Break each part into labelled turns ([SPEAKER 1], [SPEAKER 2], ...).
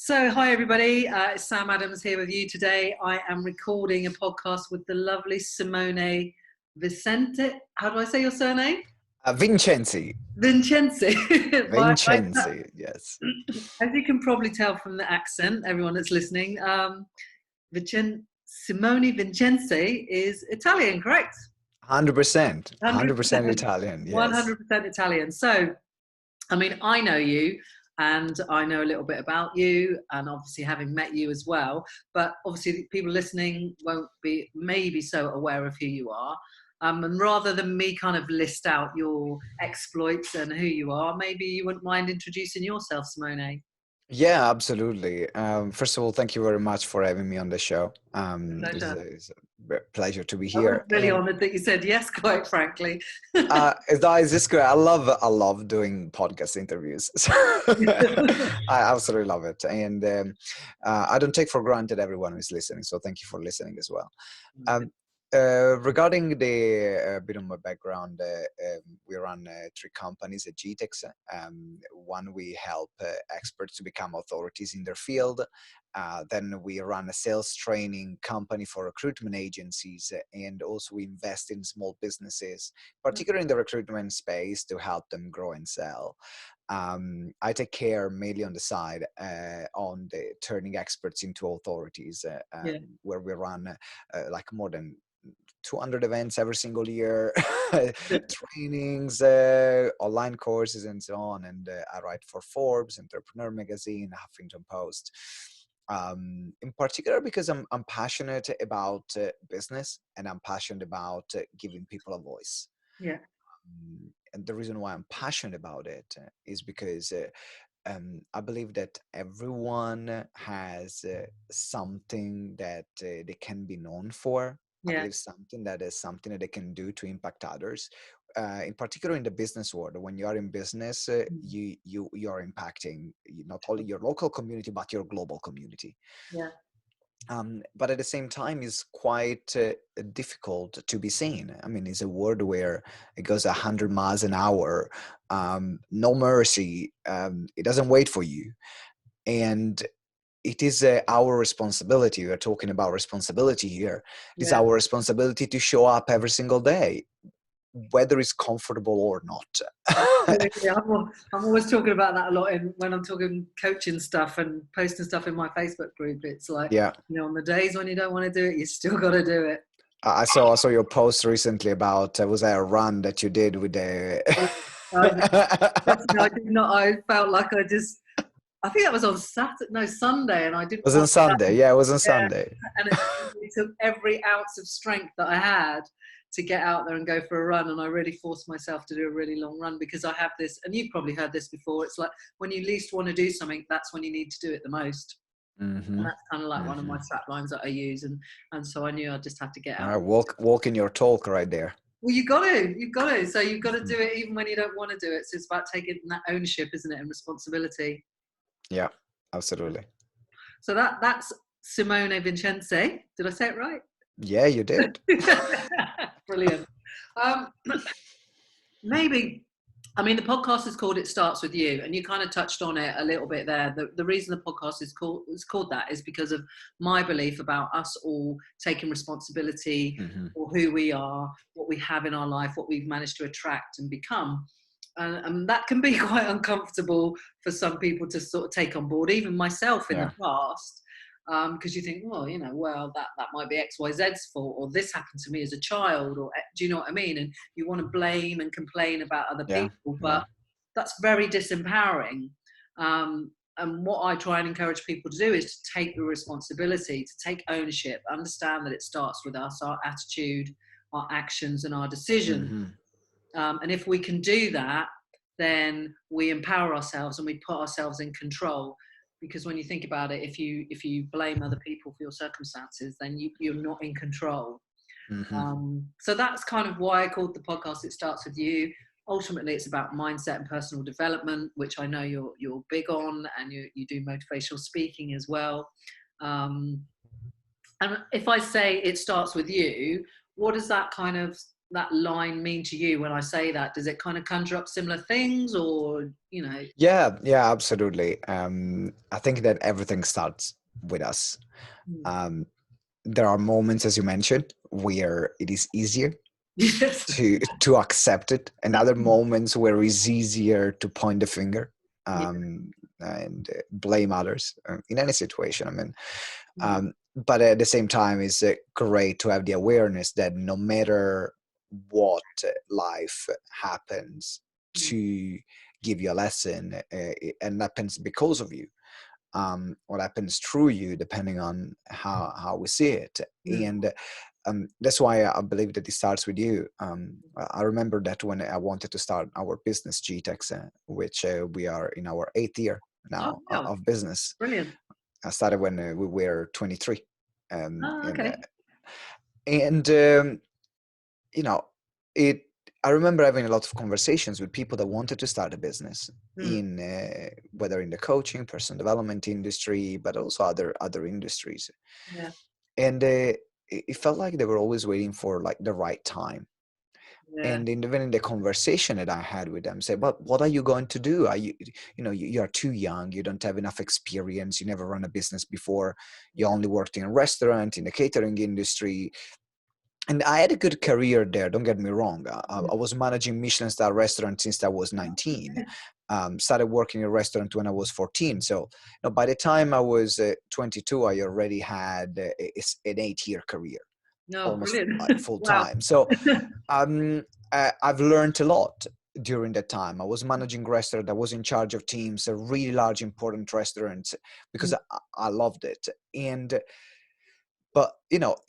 [SPEAKER 1] So, hi everybody, it's Sam Adams here with you today. I am recording a podcast with the lovely Simone Vicente. How do I say your surname?
[SPEAKER 2] Vincenzi.
[SPEAKER 1] Vincenzi.
[SPEAKER 2] Vincenzi, yes.
[SPEAKER 1] As you can probably tell from the accent, everyone that's listening, Simone Vincenzi is Italian, correct?
[SPEAKER 2] 100%. 100% Italian, yes.
[SPEAKER 1] 100% Italian. So, I mean, I know you and I know a little bit about you, and obviously having met you as well, but obviously people listening won't be maybe so aware of who you are. And rather than me kind of list out your exploits and who you are, maybe you wouldn't mind introducing yourself, Simone.
[SPEAKER 2] Yeah, absolutely. First of all, thank you very much for having me on the show.
[SPEAKER 1] Pleasure.
[SPEAKER 2] It's a pleasure to be
[SPEAKER 1] I was
[SPEAKER 2] here.
[SPEAKER 1] really honoured that you said yes, quite frankly.
[SPEAKER 2] Is this great? I love doing podcast interviews. So I absolutely love it, and I don't take for granted everyone who's listening. So thank you for listening as well. Regarding the bit of my background, we run 3 companies at GTex. One, we help experts to become authorities in their field. Then we run a sales training company for recruitment agencies, and also we invest in small businesses, particularly in the recruitment space, to help them grow and sell. I take care mainly on the side on the turning experts into authorities, where we run like more than 200 events every single year, trainings, online courses, and so on. And I write for Forbes, Entrepreneur magazine, Huffington Post. In particular, because I'm passionate about business, and I'm passionate about giving people a voice.
[SPEAKER 1] Yeah.
[SPEAKER 2] And the reason why I'm passionate about it is because I believe that everyone has something that they can be known for. I believe something that they can do to impact others. In particular, in the business world, when you are in business, you are impacting not only your local community but your global community.
[SPEAKER 1] Yeah.
[SPEAKER 2] But at the same time, it's quite difficult to be seen. I mean, it's a world where it goes 100 miles an hour, no mercy. It doesn't wait for you, and it is our responsibility. We are talking about responsibility here. It's our responsibility to show up every single day, whether it's comfortable or not.
[SPEAKER 1] I'm always talking about that a lot when I'm talking coaching stuff and posting stuff in my Facebook group. It's like, on the days when you don't want to do it, you still got to do it.
[SPEAKER 2] I saw your post recently about was that a run that you did with the
[SPEAKER 1] I did not. I felt like I think that was on Sunday, and I didn't.
[SPEAKER 2] It was on Sunday. Yeah, it was on Sunday.
[SPEAKER 1] And it took every ounce of strength that I had to get out there and go for a run, and I really forced myself to do a really long run, because I have this, and you've probably heard this before, it's like when you least want to do something, that's when you need to do it the most. And that's kind of like one of my strap lines that I use, and so I knew I'd just have to get out.
[SPEAKER 2] Walk in your talk right there.
[SPEAKER 1] Well, you've got to. So you've got to do it even when you don't want to do it. So it's about taking that ownership, isn't it, and responsibility.
[SPEAKER 2] Yeah, absolutely.
[SPEAKER 1] So that's Simone Vincenzi. Did I say it right?
[SPEAKER 2] Yeah, you did.
[SPEAKER 1] Brilliant. Maybe, I mean, the podcast is called It Starts With You, and you kind of touched on it a little bit there. The reason the podcast is called that is because of my belief about us all taking responsibility for who we are, what we have in our life, what we've managed to attract and become. And that can be quite uncomfortable for some people to sort of take on board, even myself in the past, because you think, well, that might be XYZ's fault, or this happened to me as a child, or do you know what I mean? And you want to blame and complain about other people, but that's very disempowering. And what I try and encourage people to do is to take the responsibility, to take ownership, understand that it starts with us, our attitude, our actions, and our decision. And if we can do that, then we empower ourselves and we put ourselves in control. Because when you think about it, if you blame other people for your circumstances, then you're not in control. So that's kind of why I called the podcast It Starts With You. Ultimately, it's about mindset and personal development, which I know you're big on, and you do motivational speaking as well. And if I say it starts with you, what does that kind of that line mean to you when I say that? Does it kind of conjure up similar things, or
[SPEAKER 2] Yeah, absolutely. I think that everything starts with us.
[SPEAKER 1] Mm.
[SPEAKER 2] Um, there are moments, as you mentioned, where it is easier
[SPEAKER 1] Yes.
[SPEAKER 2] to accept it, and other moments where it's easier to point the finger,
[SPEAKER 1] Yeah.
[SPEAKER 2] and blame others in any situation. I mean,
[SPEAKER 1] Mm.
[SPEAKER 2] but at the same time, it's great to have the awareness that no matter what life happens
[SPEAKER 1] Mm.
[SPEAKER 2] to give you a lesson, and happens because of you, what happens through you, depending on how we see it.
[SPEAKER 1] Mm.
[SPEAKER 2] And that's why I believe that it starts with you. I remember that when I wanted to start our business, GTex, which we are in our 8th year
[SPEAKER 1] Oh,
[SPEAKER 2] now
[SPEAKER 1] yeah.
[SPEAKER 2] of business.
[SPEAKER 1] Brilliant.
[SPEAKER 2] I started when we were 23.
[SPEAKER 1] Oh,
[SPEAKER 2] And
[SPEAKER 1] okay.
[SPEAKER 2] and you know, it. I remember having a lot of conversations with people that wanted to start a business
[SPEAKER 1] Mm.
[SPEAKER 2] in whether in the coaching, personal development industry, but also other industries.
[SPEAKER 1] Yeah.
[SPEAKER 2] And it felt like they were always waiting for like the right time.
[SPEAKER 1] Yeah.
[SPEAKER 2] And even in the conversation that I had with them, say, "But what are you going to do? Are you, you are too young. You don't have enough experience. You never run a business before. You
[SPEAKER 1] Yeah.
[SPEAKER 2] only worked in a restaurant, in the catering industry." And I had a good career there. Don't get me wrong. I was managing Michelin star restaurants since I was 19. Started working in a restaurant when I was 14. So by the time I was 22, I already had an 8-year career,
[SPEAKER 1] No,
[SPEAKER 2] almost
[SPEAKER 1] brilliant.
[SPEAKER 2] like full
[SPEAKER 1] Wow.
[SPEAKER 2] time. So um, I've learned a lot during that time. I was managing restaurant. I was in charge of teams, a really large, important restaurants, because
[SPEAKER 1] Mm.
[SPEAKER 2] I loved it. And but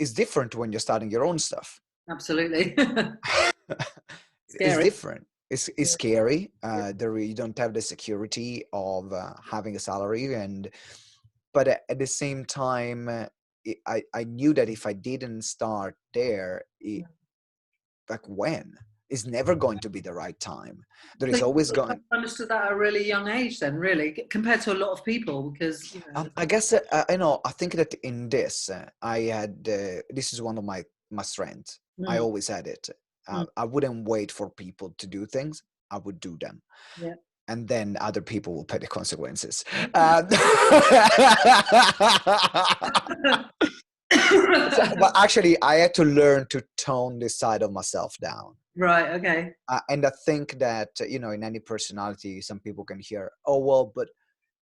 [SPEAKER 2] it's different when you're starting your own stuff.
[SPEAKER 1] Absolutely.
[SPEAKER 2] It's
[SPEAKER 1] Scary.
[SPEAKER 2] different. It's
[SPEAKER 1] Yeah.
[SPEAKER 2] scary.
[SPEAKER 1] Yeah.
[SPEAKER 2] You don't have the security of having a salary, but at the same time, I knew that if I didn't start there, like when, it's never going to be the right time. There
[SPEAKER 1] So
[SPEAKER 2] is
[SPEAKER 1] you
[SPEAKER 2] always
[SPEAKER 1] sort of
[SPEAKER 2] going.
[SPEAKER 1] understood that at a really young age then, really, compared to a lot of people, because,
[SPEAKER 2] I guess I think that in this, I had this is one of my strengths. I
[SPEAKER 1] mm,
[SPEAKER 2] always had it.
[SPEAKER 1] mm,
[SPEAKER 2] I wouldn't wait for people to do things. I would do them,
[SPEAKER 1] yeah.
[SPEAKER 2] and then other people will pay the consequences. But actually, I had to learn to tone this side of myself down.
[SPEAKER 1] Right, okay.
[SPEAKER 2] And I think that, in any personality, some people can hear, oh, well, but,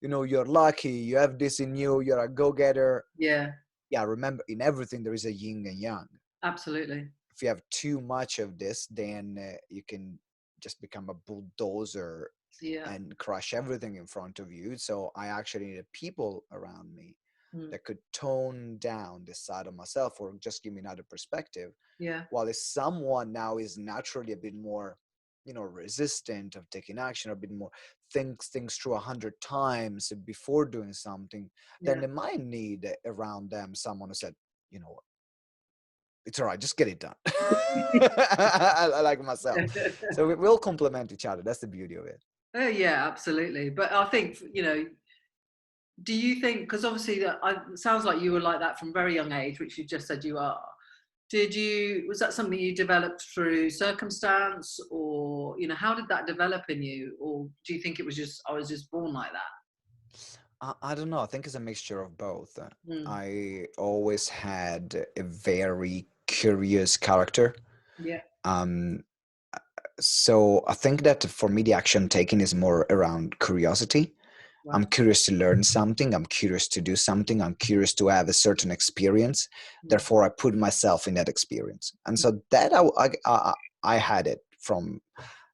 [SPEAKER 2] you're lucky, you have this in you, you're a go-getter.
[SPEAKER 1] Yeah,
[SPEAKER 2] Yeah, remember, in everything, there is a yin and yang.
[SPEAKER 1] absolutely.
[SPEAKER 2] If you have too much of this, then you can just become a bulldozer
[SPEAKER 1] Yeah.
[SPEAKER 2] and crush everything in front of you. So I actually needed people around me
[SPEAKER 1] Mm,
[SPEAKER 2] that could tone down this side of myself or just give me another perspective.
[SPEAKER 1] yeah.
[SPEAKER 2] While if someone now is naturally a bit more, resistant of taking action, or a bit more thinks things through 100 times before doing something, then
[SPEAKER 1] Yeah.
[SPEAKER 2] they might need around them someone who said, you know, it's all right, just get it done. I like myself. So we will complement each other. That's the beauty of it.
[SPEAKER 1] Yeah, absolutely. But I think, do you think, because obviously it sounds like you were like that from a very young age, which you just said you are. Was that something you developed through circumstance, or, how did that develop in you? Or do you think it was just, I was just born like that?
[SPEAKER 2] I don't know. I think it's a mixture of both.
[SPEAKER 1] Mm,
[SPEAKER 2] I always had a very curious character.
[SPEAKER 1] yeah.
[SPEAKER 2] Um, so I think that for me, the action taking is more around curiosity. I'm
[SPEAKER 1] Right.
[SPEAKER 2] curious to learn something. I'm curious to do something. I'm curious to have a certain experience.
[SPEAKER 1] Mm.
[SPEAKER 2] Therefore, I put myself in that experience. And so that I had it from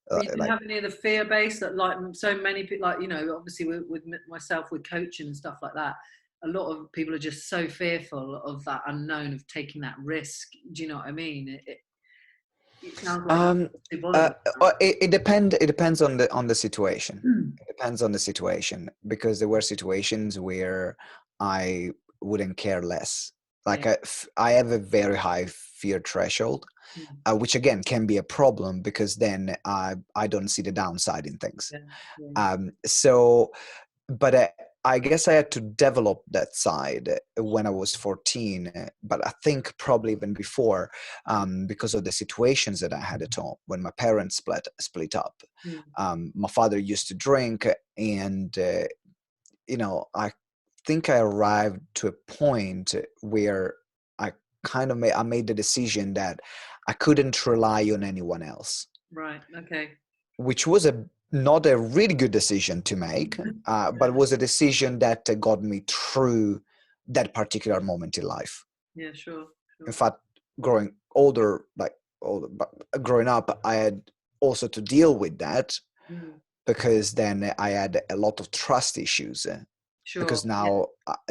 [SPEAKER 1] But you didn't
[SPEAKER 2] like,
[SPEAKER 1] have any of the fear base that, like, so many people, like, obviously with myself, with coaching and stuff like that, a lot of people are just so fearful of that unknown, of taking that risk. Do you know what I mean? It sounds like
[SPEAKER 2] um,
[SPEAKER 1] you're bothered about
[SPEAKER 2] it depends on the situation.
[SPEAKER 1] that.
[SPEAKER 2] It depends on the situation, because there were situations where I wouldn't care less.
[SPEAKER 1] Yeah.
[SPEAKER 2] Like I have a very high fear threshold,
[SPEAKER 1] Mm.
[SPEAKER 2] which again can be a problem, because then I don't see the downside in things.
[SPEAKER 1] Yeah. Yeah.
[SPEAKER 2] So, but I guess I had to develop that side when I was 14, but I think probably even before, because of the situations that I had at home when my parents split up.
[SPEAKER 1] Mm.
[SPEAKER 2] My father used to drink, and I think I arrived to a point where I I made the decision that I couldn't rely on anyone else,
[SPEAKER 1] Right. Okay.
[SPEAKER 2] which was not a really good decision to make, but was a decision that got me through that particular moment in life.
[SPEAKER 1] Yeah. Sure.
[SPEAKER 2] In
[SPEAKER 1] Sure.
[SPEAKER 2] fact, growing older, but growing up, I had also to deal with that,
[SPEAKER 1] Mm.
[SPEAKER 2] because then I had a lot of trust issues.
[SPEAKER 1] Sure.
[SPEAKER 2] Because
[SPEAKER 1] Yeah.
[SPEAKER 2] now,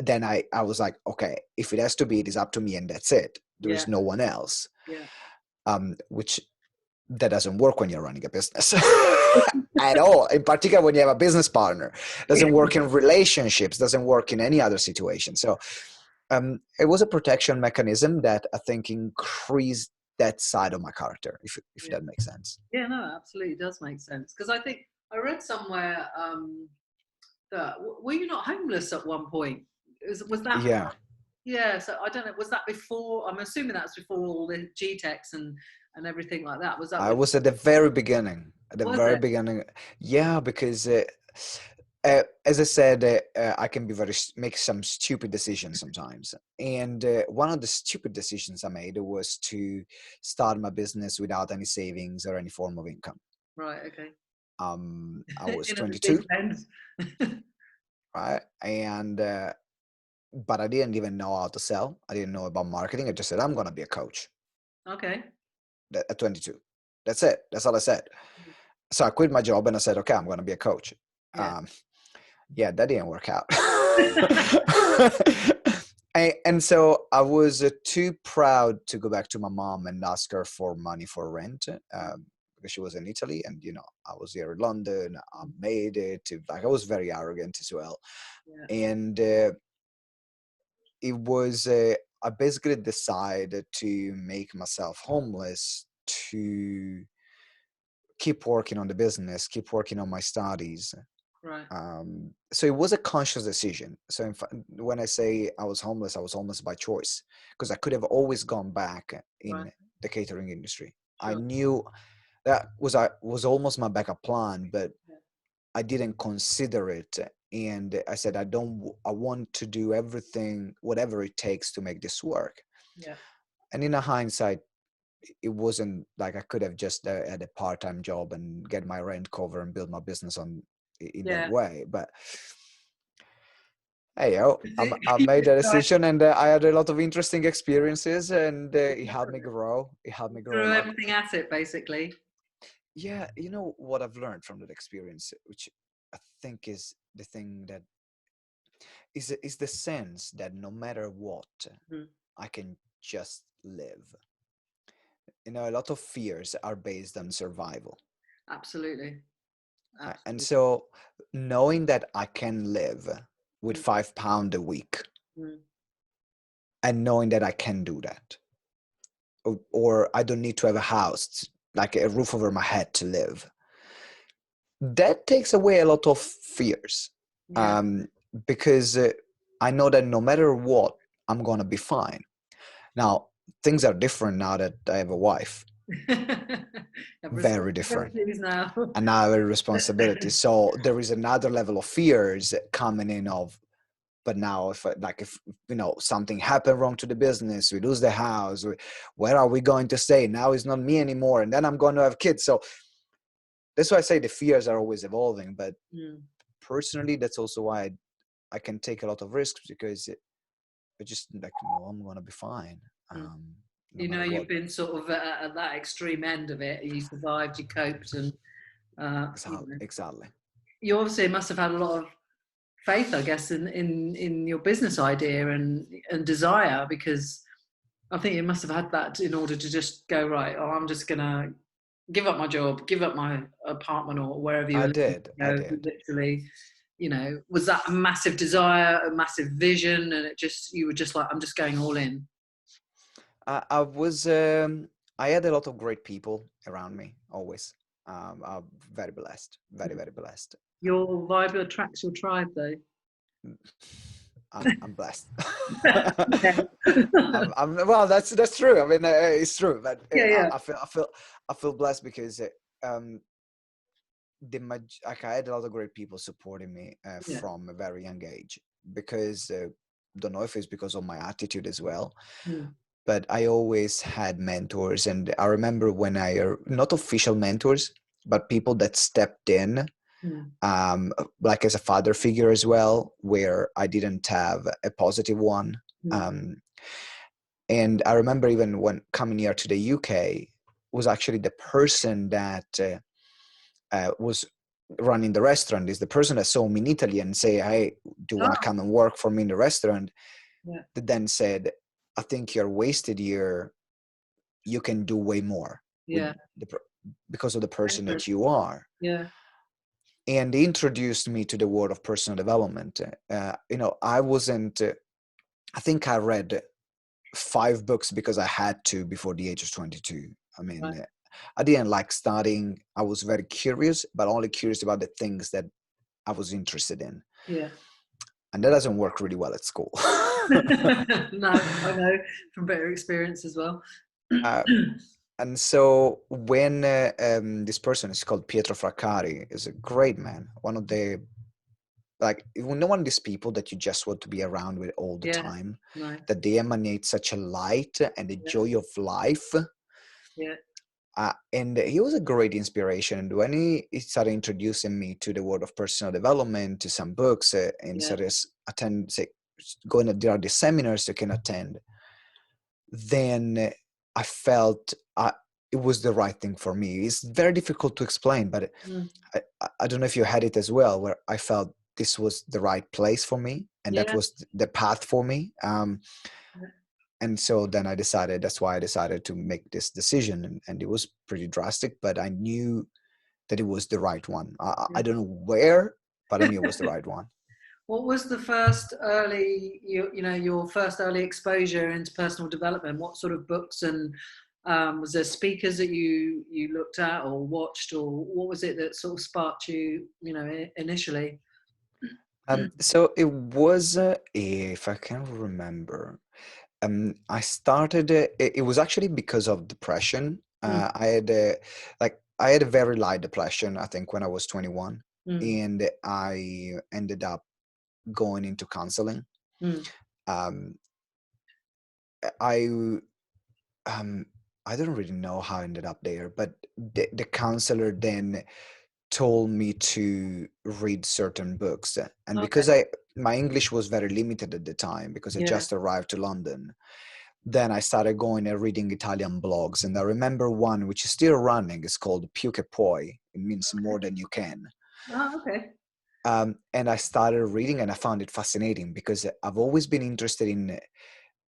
[SPEAKER 2] then I was like, okay, if it has to be, it is up to me, and that's it. There
[SPEAKER 1] Yeah.
[SPEAKER 2] is no one else.
[SPEAKER 1] Yeah.
[SPEAKER 2] Which that doesn't work when you're running a business at all. In particular, when you have a business partner, doesn't work in relationships, doesn't work in any other situation. So it was a protection mechanism that I think increased that side of my character, if
[SPEAKER 1] Yeah.
[SPEAKER 2] that makes sense.
[SPEAKER 1] Yeah. No, absolutely does make sense. Because I think I read somewhere that were you not homeless at one point? Was that?
[SPEAKER 2] Yeah,
[SPEAKER 1] Yeah. So I don't know. Was that before? I'm assuming that's before all the GTex and everything like that. Was that
[SPEAKER 2] I
[SPEAKER 1] before?
[SPEAKER 2] was at the very beginning. At the
[SPEAKER 1] Was
[SPEAKER 2] very
[SPEAKER 1] it?
[SPEAKER 2] beginning, yeah, because as I said, I can be make some stupid decisions sometimes. And one of the stupid decisions I made was to start my business without any savings or any form of income.
[SPEAKER 1] Right. Okay.
[SPEAKER 2] I was
[SPEAKER 1] In at the deep
[SPEAKER 2] 22,
[SPEAKER 1] end.
[SPEAKER 2] right? And but I didn't even know how to sell. I didn't know about marketing. I just said I'm gonna be a coach
[SPEAKER 1] Okay.
[SPEAKER 2] at 22. That's it. That's all I said. So I quit my job and I said, okay, I'm gonna be a coach.
[SPEAKER 1] Yeah.
[SPEAKER 2] Um, yeah, that didn't work out. And so I was too proud to go back to my mom and ask her for money for rent, because she was in Italy, and I was here in London. I made it. I was very arrogant as well,
[SPEAKER 1] Yeah.
[SPEAKER 2] and it was I basically decided to make myself homeless to keep working on the business, keep working on my studies.
[SPEAKER 1] Right.
[SPEAKER 2] So it was a conscious decision. So when I say I was homeless by choice, because I could have always gone back
[SPEAKER 1] Right.
[SPEAKER 2] in the catering industry. I
[SPEAKER 1] Sure.
[SPEAKER 2] knew that was almost my backup plan, but
[SPEAKER 1] Yeah.
[SPEAKER 2] I didn't consider it. And I said, I want to do everything, whatever it takes to make this work.
[SPEAKER 1] Yeah.
[SPEAKER 2] And in a hindsight, it wasn't like I could have just had a part-time job and get my rent cover and build my business in that
[SPEAKER 1] Yeah.
[SPEAKER 2] way. But hey, I made a decision, and I had a lot of interesting experiences, and it helped me grow. It helped me grow a
[SPEAKER 1] Threw
[SPEAKER 2] lot.
[SPEAKER 1] everything at it, basically.
[SPEAKER 2] Yeah, you know what I've learned from that experience, which I think is the thing that is the sense that no matter what,
[SPEAKER 1] Mm.
[SPEAKER 2] I can just live. A lot of fears are based on survival.
[SPEAKER 1] Absolutely.
[SPEAKER 2] And
[SPEAKER 1] Absolutely.
[SPEAKER 2] so knowing that I can live with
[SPEAKER 1] Mm.
[SPEAKER 2] £5 a week,
[SPEAKER 1] Mm.
[SPEAKER 2] and knowing that I can do that, or I don't need to have a house, like a roof over my head to live, that takes away a lot of fears.
[SPEAKER 1] Yeah.
[SPEAKER 2] um, because I know that no matter what, I'm going to be fine. Now, things are different now that I have a wife,
[SPEAKER 1] Have
[SPEAKER 2] very different.
[SPEAKER 1] responsibilities now.
[SPEAKER 2] And now I have a responsibility. So there is another level of fears coming in of, but now if something happened wrong to the business, we lose the house, where are we going to stay? Now it's not me anymore, and then I'm going to have kids. So that's why I say the fears are always evolving. But
[SPEAKER 1] Mm.
[SPEAKER 2] personally, that's also why I can take a lot of risks, because I just like, no, I'm going to be fine,
[SPEAKER 1] Mm.
[SPEAKER 2] no matter
[SPEAKER 1] You've
[SPEAKER 2] what.
[SPEAKER 1] been sort of at that extreme end of it. You survived, you coped, and
[SPEAKER 2] Exactly.
[SPEAKER 1] you obviously must have had a lot of faith, I guess, in your business idea and desire, because I think you must have had that in order to just go, right, oh, I'm just gonna give up my job, give up my apartment or wherever you
[SPEAKER 2] I
[SPEAKER 1] were living,
[SPEAKER 2] did. I did.
[SPEAKER 1] literally, was that a massive desire, a massive vision, and you were just like, I'm just going all in.
[SPEAKER 2] I was. I had a lot of great people around me always. I'm very blessed. Very, very blessed.
[SPEAKER 1] Your vibe attracts your tribe, though.
[SPEAKER 2] I'm blessed.
[SPEAKER 1] Yeah.
[SPEAKER 2] Well, that's true. I mean, it's true, but
[SPEAKER 1] Yeah, yeah,
[SPEAKER 2] I feel blessed because um, like I had a lot of great people supporting me
[SPEAKER 1] yeah.
[SPEAKER 2] from a very young age. Because don't know if it's because of my attitude as well,
[SPEAKER 1] Mm.
[SPEAKER 2] but I always had mentors, and I remember when not official mentors, but people that stepped in,
[SPEAKER 1] Mm.
[SPEAKER 2] like as a father figure as well, where I didn't have a positive one.
[SPEAKER 1] Mm.
[SPEAKER 2] Um, and I remember even when coming here to the UK, was actually the person that was running the restaurant, is the person that saw me in Italy and say, "Hey, do you want to
[SPEAKER 1] Oh,
[SPEAKER 2] come and work for me in the restaurant?"
[SPEAKER 1] yeah,
[SPEAKER 2] That then said, "I think you're wasted here. You can do way more with
[SPEAKER 1] yeah.
[SPEAKER 2] because of the person
[SPEAKER 1] Excellent.
[SPEAKER 2] that you are."
[SPEAKER 1] Yeah.
[SPEAKER 2] And he introduced me to the world of personal development. I wasn't. I think I read 5 books because I had to before the age of 22. I mean,
[SPEAKER 1] Right.
[SPEAKER 2] I didn't like studying. I was very curious, but only curious about the things that I was interested in.
[SPEAKER 1] Yeah.
[SPEAKER 2] And that doesn't work really well at school.
[SPEAKER 1] No, I know from better experience as well.
[SPEAKER 2] uh, and so when this person is called Pietro Fraccari, is a great man, one of the, like, one of these people that you just want to be around with all the
[SPEAKER 1] Yeah.
[SPEAKER 2] time,
[SPEAKER 1] No.
[SPEAKER 2] that they emanate such a light and the
[SPEAKER 1] Yeah.
[SPEAKER 2] joy of life.
[SPEAKER 1] Yeah.
[SPEAKER 2] And he was a great inspiration. And when he started introducing me to the world of personal development, to some books, and
[SPEAKER 1] Yeah.
[SPEAKER 2] started going, there are the seminars you can attend, then I felt it was the right thing for me. It's very difficult to explain, but
[SPEAKER 1] Mm.
[SPEAKER 2] I don't know if you had it as well, where I felt this was the right place for me, and that
[SPEAKER 1] Yeah.
[SPEAKER 2] was the path for me.
[SPEAKER 1] Yeah.
[SPEAKER 2] And so then that's why I decided to make this decision. And it was pretty drastic, but I knew that it was the right one. I don't know where, but I knew it was the right one.
[SPEAKER 1] What was the first early, your first early exposure into personal development? What sort of books and was there speakers that you looked at or watched, or what was it that sort of sparked you, initially?
[SPEAKER 2] So it was, if I can remember, I started, it was actually because of depression.
[SPEAKER 1] Mm.
[SPEAKER 2] I had a very light depression, I think, when I was 21,
[SPEAKER 1] Mm.
[SPEAKER 2] and I ended up going into counseling.
[SPEAKER 1] Mm.
[SPEAKER 2] Um, I um, I don't really know how I ended up there, but the counselor then told me to read certain books. And
[SPEAKER 1] Okay.
[SPEAKER 2] because my English was very limited at the time, because I
[SPEAKER 1] Yeah.
[SPEAKER 2] just arrived to London, then I started going and reading Italian blogs. And I remember one which is still running. It's called Più che puoi. It means more than you can.
[SPEAKER 1] Oh, okay.
[SPEAKER 2] And I started reading, and I found it fascinating because I've always been interested in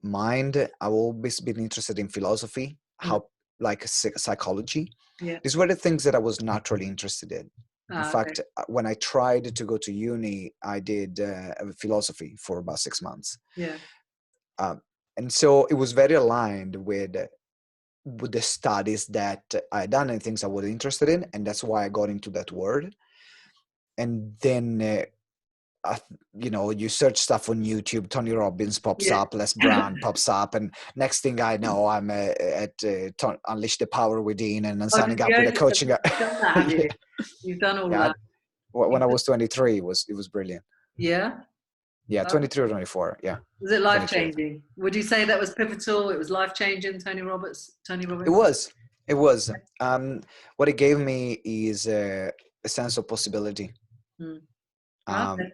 [SPEAKER 2] mind. I've always been interested in philosophy,
[SPEAKER 1] Mm.
[SPEAKER 2] how, like, psychology.
[SPEAKER 1] Yeah.
[SPEAKER 2] These were the things that I was naturally interested in. In
[SPEAKER 1] Ah, okay.
[SPEAKER 2] fact, when I tried to go to uni, I did philosophy for about 6 months.
[SPEAKER 1] Yeah.
[SPEAKER 2] Um, and so it was very aligned with the studies that I had done and things I was interested in. And that's why I got into that word. And then you search stuff on YouTube, Tony Robbins pops
[SPEAKER 1] Yeah.
[SPEAKER 2] up, Les Brown pops up, and next thing I know, I'm at Unleash the Power Within, and I'm
[SPEAKER 1] Oh,
[SPEAKER 2] signing up with a
[SPEAKER 1] yeah,
[SPEAKER 2] coaching.
[SPEAKER 1] you've done that, have
[SPEAKER 2] Yeah,
[SPEAKER 1] you? You've done all of
[SPEAKER 2] yeah.
[SPEAKER 1] that.
[SPEAKER 2] When I was 23, it was brilliant.
[SPEAKER 1] Yeah.
[SPEAKER 2] Yeah,
[SPEAKER 1] Oh,
[SPEAKER 2] 23 or 24. Yeah,
[SPEAKER 1] was it life
[SPEAKER 2] 23.
[SPEAKER 1] changing? Would you say that was pivotal? It was life changing, Tony
[SPEAKER 2] It
[SPEAKER 1] Robbins?
[SPEAKER 2] was. It was. What it gave me is a sense of possibility,
[SPEAKER 1] Mm.
[SPEAKER 2] um,
[SPEAKER 1] Okay.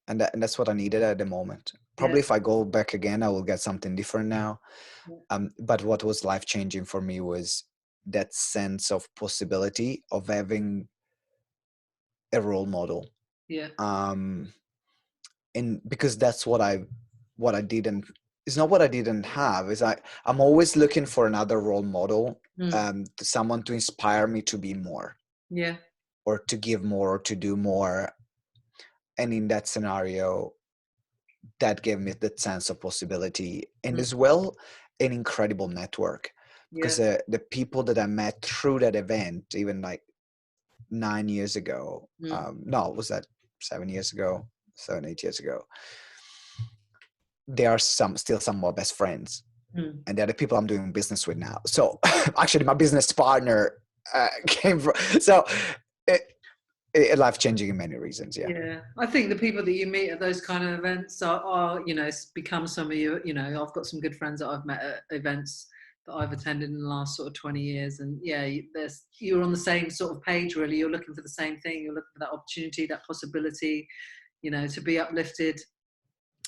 [SPEAKER 2] and that's what I needed at the moment.
[SPEAKER 1] Yeah.
[SPEAKER 2] Probably if I go back again, I will get something different now.
[SPEAKER 1] Yeah.
[SPEAKER 2] But what was life changing for me was that sense of possibility of having a role model.
[SPEAKER 1] Yeah.
[SPEAKER 2] Um, and because that's what I didn't, it's not what I didn't have, is I'm always looking for another role model,
[SPEAKER 1] Mm.
[SPEAKER 2] to someone to inspire me to be more,
[SPEAKER 1] Yeah.
[SPEAKER 2] or to give more, or to do more. And in that scenario, that gave me that sense of possibility, and
[SPEAKER 1] Mm.
[SPEAKER 2] as well an incredible network,
[SPEAKER 1] Yeah.
[SPEAKER 2] because the people that I met through that event, even like 9 years ago,
[SPEAKER 1] Mm.
[SPEAKER 2] no, was that 7 years ago? 7, 8 years ago, they are still some of my best friends. And they're the people I'm doing business with now. So actually my business partner came from, so life-changing in many reasons.
[SPEAKER 1] Yeah, I think the people that you meet at those kind of events are become some of you. I've got some good friends that I've met at events that I've attended in the last sort of 20 years, and you're on the same sort of page. Really, you're looking for the same thing. You're looking for that opportunity, that possibility, to be uplifted,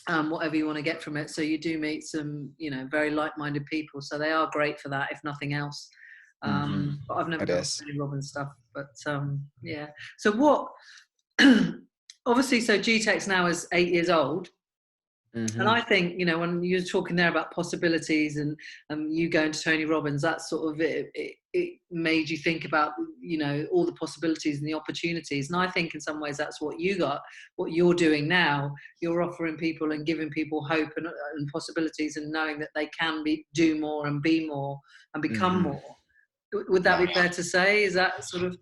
[SPEAKER 1] whatever you want to get from it. So you do meet some, very like-minded people. So they are great for that, if nothing else. But I've never done Tony Robbins stuff. But yeah. So what? Obviously, so GTex now is 8 years old. And I think, when you're talking there about possibilities and you going to Tony Robbins, that sort of it made you think about, all the possibilities and the opportunities. And I think in some ways that's what you're doing now. You're offering people and giving people hope and possibilities, and knowing that they can do more and be more and become more. Would that be fair to say? Is that sort of?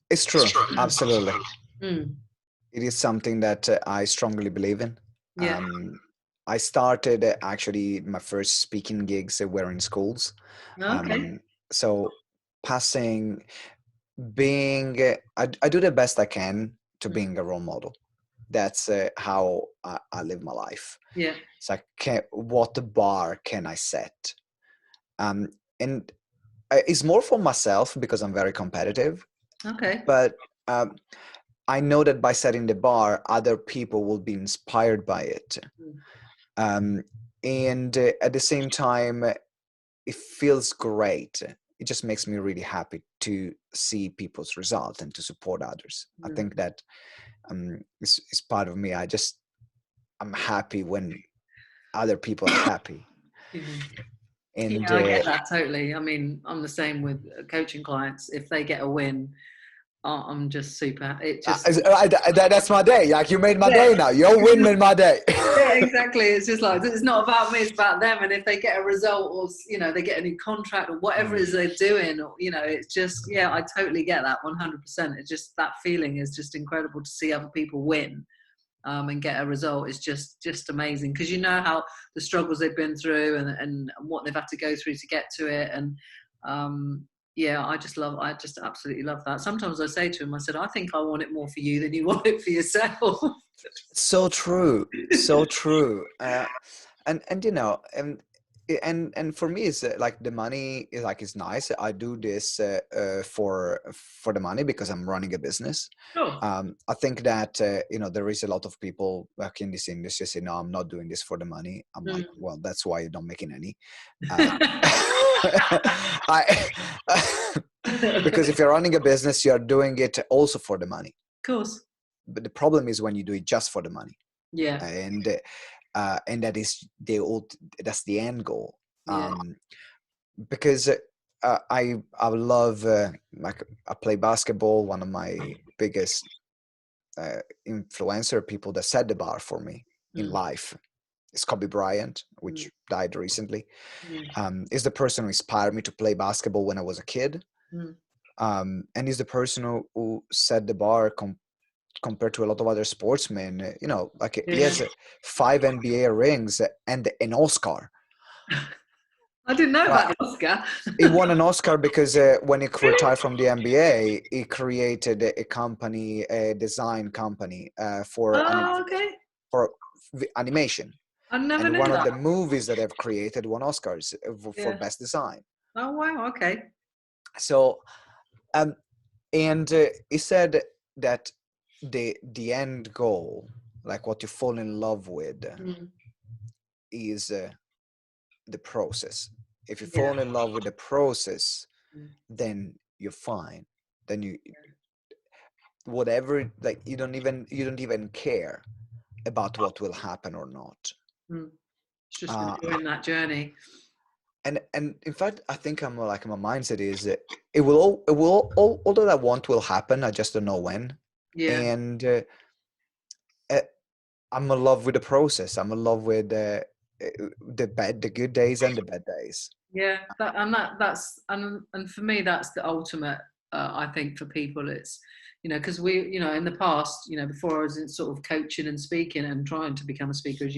[SPEAKER 2] It's true. Absolutely. It is something that I strongly believe in.
[SPEAKER 1] Yeah.
[SPEAKER 2] I started actually my first speaking gigs were in schools.
[SPEAKER 1] Okay.
[SPEAKER 2] So I do the best I can to being a role model. That's how I live my life.
[SPEAKER 1] Yeah.
[SPEAKER 2] So what bar can I set? And it's more for myself because I'm very competitive.
[SPEAKER 1] Okay.
[SPEAKER 2] But I know that by setting the bar, other people will be inspired by it. And at the same time, it feels great. It just makes me really happy to see people's results and to support others. I think that it's part of me. I'm happy when other people are happy. And
[SPEAKER 1] I get that totally. I mean, I'm the same with coaching clients. If they get a win, I'm just super.
[SPEAKER 2] That's my day. Like, you made my day now. Your win made my day.
[SPEAKER 1] Yeah, exactly. It's just like, it's not about me, it's about them. And if they get a result, or they get a new contract, or whatever it is they're doing, or it's just, I totally get that 100%. It's just, that feeling is just incredible to see other people win. And get a result is just amazing, because how the struggles they've been through and what they've had to go through to get to it. And I just absolutely love that. Sometimes I say to him, I said, I think I want it more for you than you want it for yourself.
[SPEAKER 2] So true. And for me, it's like the money is nice. I do this for the money because I'm running a business.
[SPEAKER 1] Sure.
[SPEAKER 2] I think that there is a lot of people back in this industry say, no, I'm not doing this for the money. I'm like, well, that's why you're not making any. Because if you're running a business, you're doing it also for the money.
[SPEAKER 1] Of course.
[SPEAKER 2] But the problem is when you do it just for the money.
[SPEAKER 1] Yeah.
[SPEAKER 2] And that is that's the end goal. Because I love I play basketball. One of my biggest influencer people that set the bar for me in life is Kobe Bryant, which died recently. Is the person who inspired me to play basketball when I was a kid. And is the person who set the bar compared to a lot of other sportsmen. He has 5 NBA rings and an Oscar.
[SPEAKER 1] I didn't know about the Oscar.
[SPEAKER 2] He won an Oscar because when he retired from the NBA, he created a company, a design company for animation.
[SPEAKER 1] I never knew
[SPEAKER 2] one
[SPEAKER 1] that.
[SPEAKER 2] Of the movies that they've created won Oscars for best design.
[SPEAKER 1] Oh wow! Okay.
[SPEAKER 2] So, and he said that the end goal, like what you fall in love with, is the process. If you fall in love with the process, then you're fine. Then you whatever, like you don't even care about what will happen or not.
[SPEAKER 1] It's just enjoying that journey.
[SPEAKER 2] And in fact, I think my mindset is it will all that I want will happen. I just don't know when. And I'm in love with the process. I'm in love with the good days and the bad days.
[SPEAKER 1] Yeah, and for me, that's the ultimate. I think for people, it's because we, in the past, before I was in sort of coaching and speaking and trying to become a speaker, as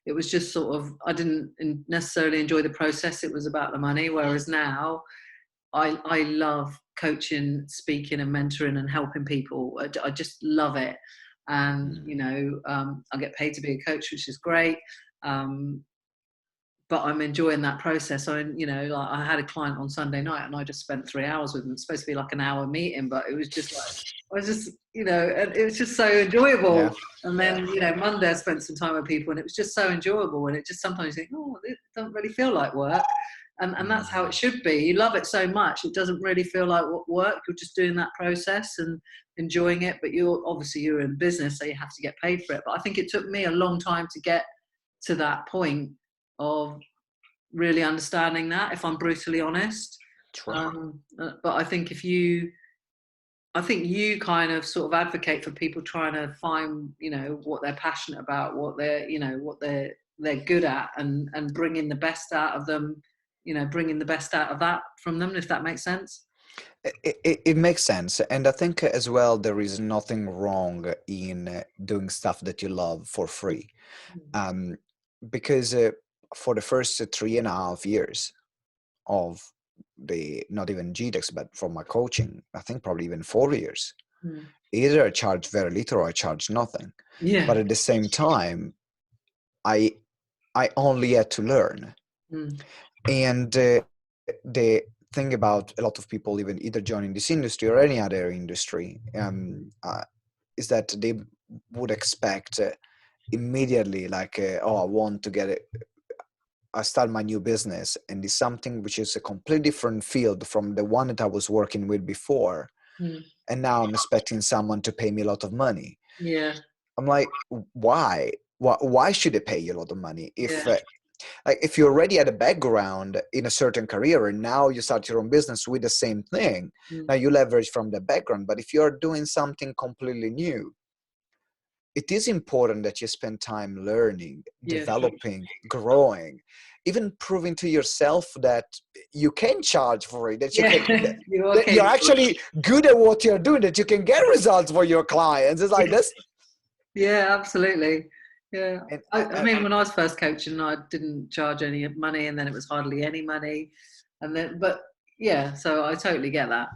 [SPEAKER 1] it was just sort of, I didn't necessarily enjoy the process. It was about the money. Whereas now I love coaching, speaking and mentoring and helping people. I just love it. And, I get paid to be a coach, which is great. But I'm enjoying that process. Like I had a client on Sunday night and I just spent 3 hours with them. It's supposed to be like an hour meeting, but it was just like, I was just, and it was just so enjoyable. Yeah. And then, Monday I spent some time with people and it was just so enjoyable. And it just sometimes you think, oh, it doesn't really feel like work. And that's how it should be. You love it so much. It doesn't really feel like work. You're just doing that process and enjoying it. But you're in business, so you have to get paid for it. But I think it took me a long time to get to that point of really understanding that, if I'm brutally honest. But I think you kind of sort of advocate for people trying to find, what they're passionate about, what they're good at, and bringing the best out of them, bringing the best out of that from them, if that makes sense.
[SPEAKER 2] It makes sense. And I think as well, there is nothing wrong in doing stuff that you love for free. Because for the first 3.5 years of not even GTex, but from my coaching, I think probably even 4 years, either I charged very little or I charged nothing. Yeah. But at the same time, I only had to learn. And the thing about a lot of people even either joining this industry or any other industry is that they would expect immediately, like, oh, I want to get it. I start my new business, and it's something which is a completely different field from the one that I was working with before. And now I'm expecting someone to pay me a lot of money.
[SPEAKER 1] Yeah.
[SPEAKER 2] I'm like, why? Why should they pay you a lot of money? If you already had a background in a certain career and now you start your own business with the same thing, now you leverage from the background. But if you're doing something completely new, it is important that you spend time learning, developing, growing, even proving to yourself that you can charge for it, that you're actually good at what you're doing, that you can get results for your clients. It's like this.
[SPEAKER 1] Yeah, absolutely. Yeah. I mean, when I was first coaching, I didn't charge any money, and then it was hardly any money. Yeah, so I totally get that.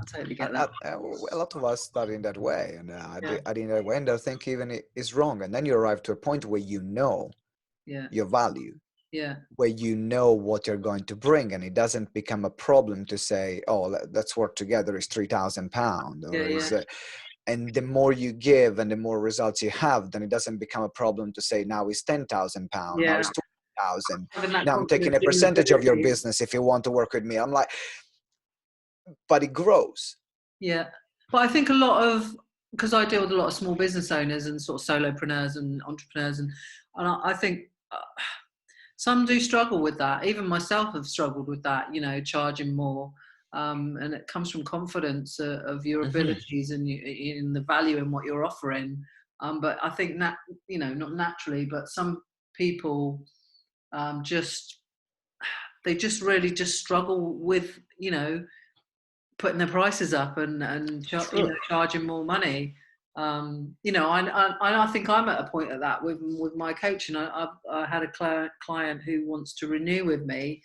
[SPEAKER 2] A lot of us start in that way, and I did that way, and I think even it is wrong. And then you arrive to a point where you know your value, where you know what you're going to bring, and it doesn't become a problem to say, "Oh, let's work together." It's £3,000, and the more you give and the more results you have, then it doesn't become a problem to say, now it's £10,000, now it's 20,000. Now I'm taking a percentage of your business if you want to work with me. I'm like, but it grows.
[SPEAKER 1] Yeah. But I think because I deal with a lot of small business owners and sort of solopreneurs and entrepreneurs, and I think some do struggle with that. Even myself have struggled with that, charging more. And it comes from confidence of your abilities and in the value in what you're offering. But I think not naturally, but some people they just really just struggle with, putting their prices up and charging more money. I think I'm at a point of that with my coaching. I had a client who wants to renew with me.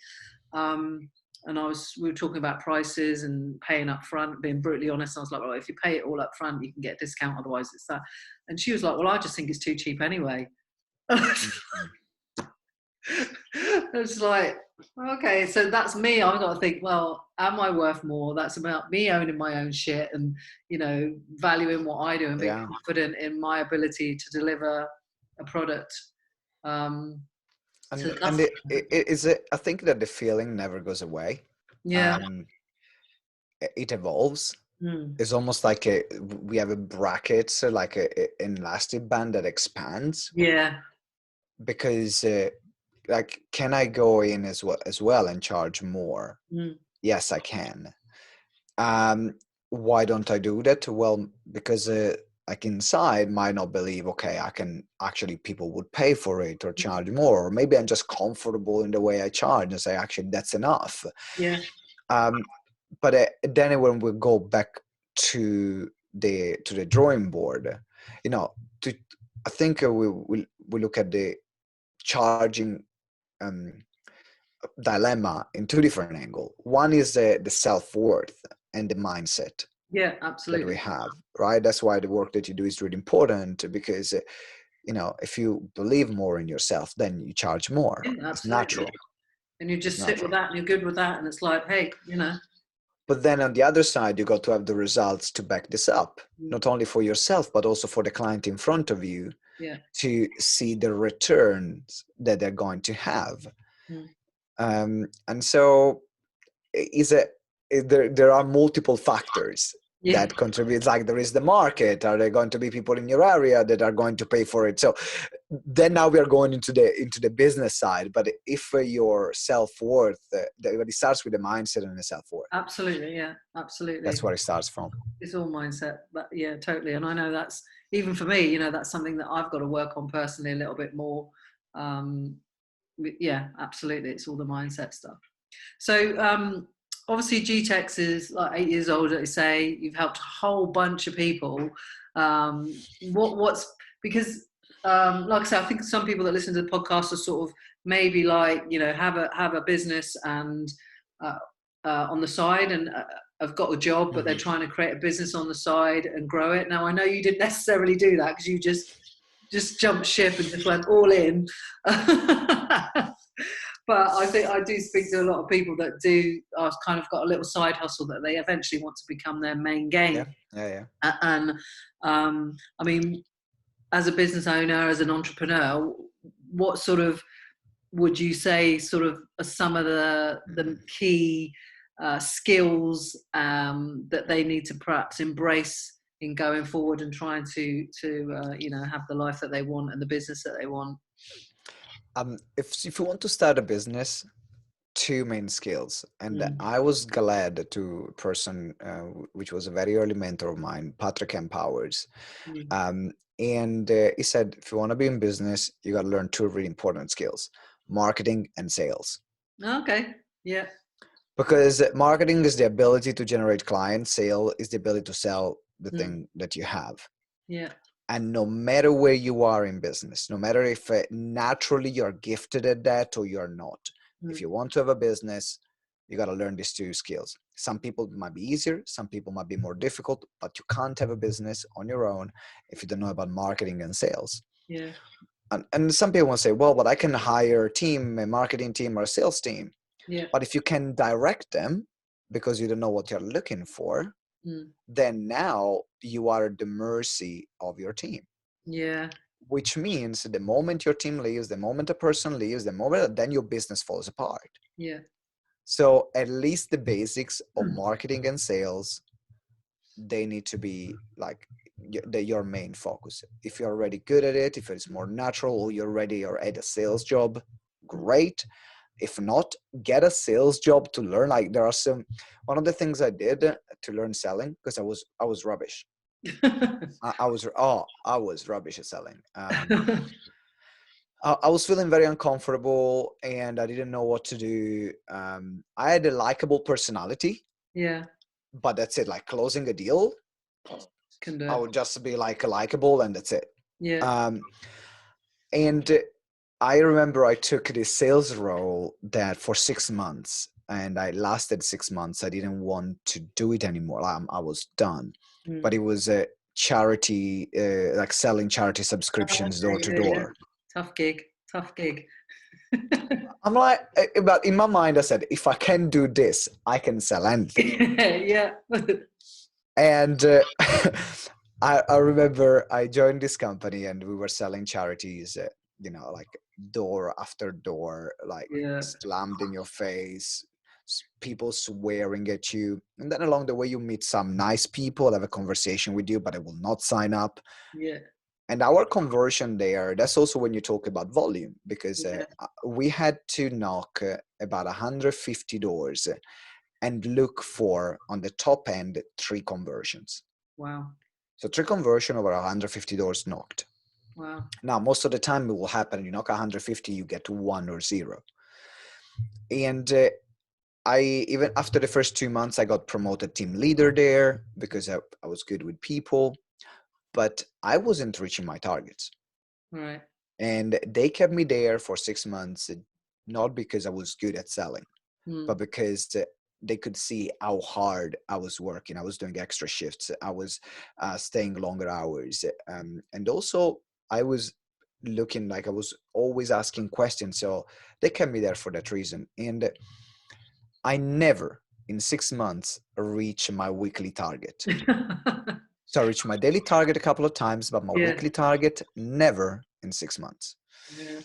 [SPEAKER 1] And we were talking about prices and paying up front, being brutally honest. I was like, well, if you pay it all up front, you can get a discount. Otherwise it's that. And she was like, well, I just think it's too cheap anyway. It's like, okay, so that's me. I've got to think, well, am I worth more? That's about me owning my own shit and, valuing what I do and being confident in my ability to deliver a product.
[SPEAKER 2] I think that the feeling never goes away.
[SPEAKER 1] Yeah.
[SPEAKER 2] It evolves. It's almost like we have a bracket, so like an elastic band that expands.
[SPEAKER 1] Yeah.
[SPEAKER 2] Because can I go in as well and charge more? Yes, I can. Why don't I do that? Well, because inside might not believe, okay, I can actually, people would pay for it or charge more, or maybe I'm just comfortable in the way I charge and say, actually, that's enough.
[SPEAKER 1] Yeah.
[SPEAKER 2] But then when we go back to the drawing board. You know, I think we look at the charging dilemma in two different angles. One is the self-worth and the mindset
[SPEAKER 1] Yeah,
[SPEAKER 2] that we
[SPEAKER 1] absolutely.
[SPEAKER 2] have, right? That's why the work that you do is really important, because you know, if you believe more in yourself, then you charge more.
[SPEAKER 1] Yeah,
[SPEAKER 2] It's
[SPEAKER 1] absolutely.
[SPEAKER 2] natural.
[SPEAKER 1] And you
[SPEAKER 2] It's
[SPEAKER 1] just sit with
[SPEAKER 2] natural.
[SPEAKER 1] that and you're good with that. And it's like, hey,
[SPEAKER 2] But then on the other side, you got to have the results to back this up,
[SPEAKER 1] mm,
[SPEAKER 2] not only for yourself, but also for the client in front of you,
[SPEAKER 1] yeah.
[SPEAKER 2] to see the returns that they're going to have.
[SPEAKER 1] Mm.
[SPEAKER 2] And so is it, there are multiple factors
[SPEAKER 1] Yeah,
[SPEAKER 2] that contribute. Like, there is the market. Are there going to be people in your area that are going to pay for it? So then now we are going into the business side. But if your self-worth, it starts with the mindset and the self-worth.
[SPEAKER 1] absolutely. Yeah,
[SPEAKER 2] That's
[SPEAKER 1] absolutely.
[SPEAKER 2] where it starts from.
[SPEAKER 1] It's all mindset. But yeah, totally. And I know that's, even for me, that's something that I've got to work on personally a little bit more. Um, yeah, absolutely. It's all the mindset stuff. So obviously GTex is like 8 years old, as you say. You've helped a whole bunch of people. What's because like I said, I think some people that listen to the podcast are sort of maybe like, have a business and uh, on the side, and have got a job, but they're
[SPEAKER 2] Mhm.
[SPEAKER 1] trying to create a business on the side and grow it. Now I know you didn't necessarily do that, because you just jumped ship and just went all in. But I think I do speak to a lot of people that do are kind of got a little side hustle that they eventually want to become their main
[SPEAKER 2] Yeah,
[SPEAKER 1] game.
[SPEAKER 2] yeah,
[SPEAKER 1] And I mean, as a business owner, as an entrepreneur, what sort of would you say sort of are some of
[SPEAKER 2] yeah.
[SPEAKER 1] the key skills that they need to perhaps embrace in going forward and trying to have the life that they want and the business that they want?
[SPEAKER 2] If you want to start a business, two main skills. And
[SPEAKER 1] Mm,
[SPEAKER 2] I was glad to a person, which was a very early mentor of mine, Patrick M. Powers.
[SPEAKER 1] mm.
[SPEAKER 2] Um, and he said, if you want to be in business, you got to learn two really important skills: marketing and sales.
[SPEAKER 1] Okay. Yeah.
[SPEAKER 2] Because marketing is the ability to generate clients, sale is the ability to sell the
[SPEAKER 1] Mm,
[SPEAKER 2] thing that you have.
[SPEAKER 1] yeah.
[SPEAKER 2] And no matter where you are in business, no matter if naturally you're gifted at that or you're not, if
[SPEAKER 1] Mm,
[SPEAKER 2] you want to have a business, you got to learn these two skills. Some people might be easier, some people might be more difficult, but you can't have a business on your own if you don't know about marketing and sales.
[SPEAKER 1] yeah.
[SPEAKER 2] And some people will say, well, but I can hire a team, a marketing team or a sales team.
[SPEAKER 1] Yeah.
[SPEAKER 2] But if you can direct them because you don't know what you're looking for,
[SPEAKER 1] Mm,
[SPEAKER 2] then now you are at the mercy of your team.
[SPEAKER 1] yeah.
[SPEAKER 2] Which means the moment your team leaves, the moment a person leaves, the moment, then your business falls apart.
[SPEAKER 1] Yeah.
[SPEAKER 2] So at least the basics of marketing and sales, they need to be like your main focus. If you're already good at it, if it's more natural, or you're at a sales job, great. If not, get a sales job to learn. Like, there are one of the things I did to learn selling, because I was rubbish. I was rubbish at selling. I was feeling very uncomfortable and I didn't know what to do. I had a likable personality,
[SPEAKER 1] Yeah.
[SPEAKER 2] but that's it. Like, closing a deal,
[SPEAKER 1] Can do
[SPEAKER 2] I
[SPEAKER 1] it.
[SPEAKER 2] would just be like likable and that's it.
[SPEAKER 1] Yeah.
[SPEAKER 2] Um, and I remember I took this sales role that for 6 months, and I lasted 6 months. I didn't want to do it anymore. I was done.
[SPEAKER 1] Mm.
[SPEAKER 2] But it was a charity, like selling charity subscriptions door to
[SPEAKER 1] Yeah, yeah.
[SPEAKER 2] door.
[SPEAKER 1] Tough gig. Tough gig.
[SPEAKER 2] I'm like, but in my mind, I said, if I can do this, I can sell anything.
[SPEAKER 1] Yeah.
[SPEAKER 2] And I remember I joined this company and we were selling charities, like door after door, like
[SPEAKER 1] Yeah.
[SPEAKER 2] slammed in your face, people swearing at you. And then along the way, you meet some nice people, have a conversation with you, but they will not sign up.
[SPEAKER 1] Yeah.
[SPEAKER 2] And our conversion there, that's also when you talk about volume, because
[SPEAKER 1] Yeah.
[SPEAKER 2] we had to knock about 150 doors and look for, on the top end, 3 conversions.
[SPEAKER 1] Wow.
[SPEAKER 2] So 3 conversion over 150 doors knocked.
[SPEAKER 1] Wow.
[SPEAKER 2] Now, most of the time it will happen, you knock 150, you get 1 or 0. And even after the first 2 months, I got promoted team leader there because I was good with people, but I wasn't reaching my targets.
[SPEAKER 1] Right.
[SPEAKER 2] And they kept me there for 6 months, not because I was good at selling, but because they could see how hard I was working. I was doing extra shifts. I was staying longer hours. And also I was looking like I was always asking questions. So they kept me there for that reason. And I never in 6 months reached my weekly target. So I reached my daily target a couple of times, but my
[SPEAKER 1] Yeah.
[SPEAKER 2] weekly target never in 6 months.
[SPEAKER 1] Yeah.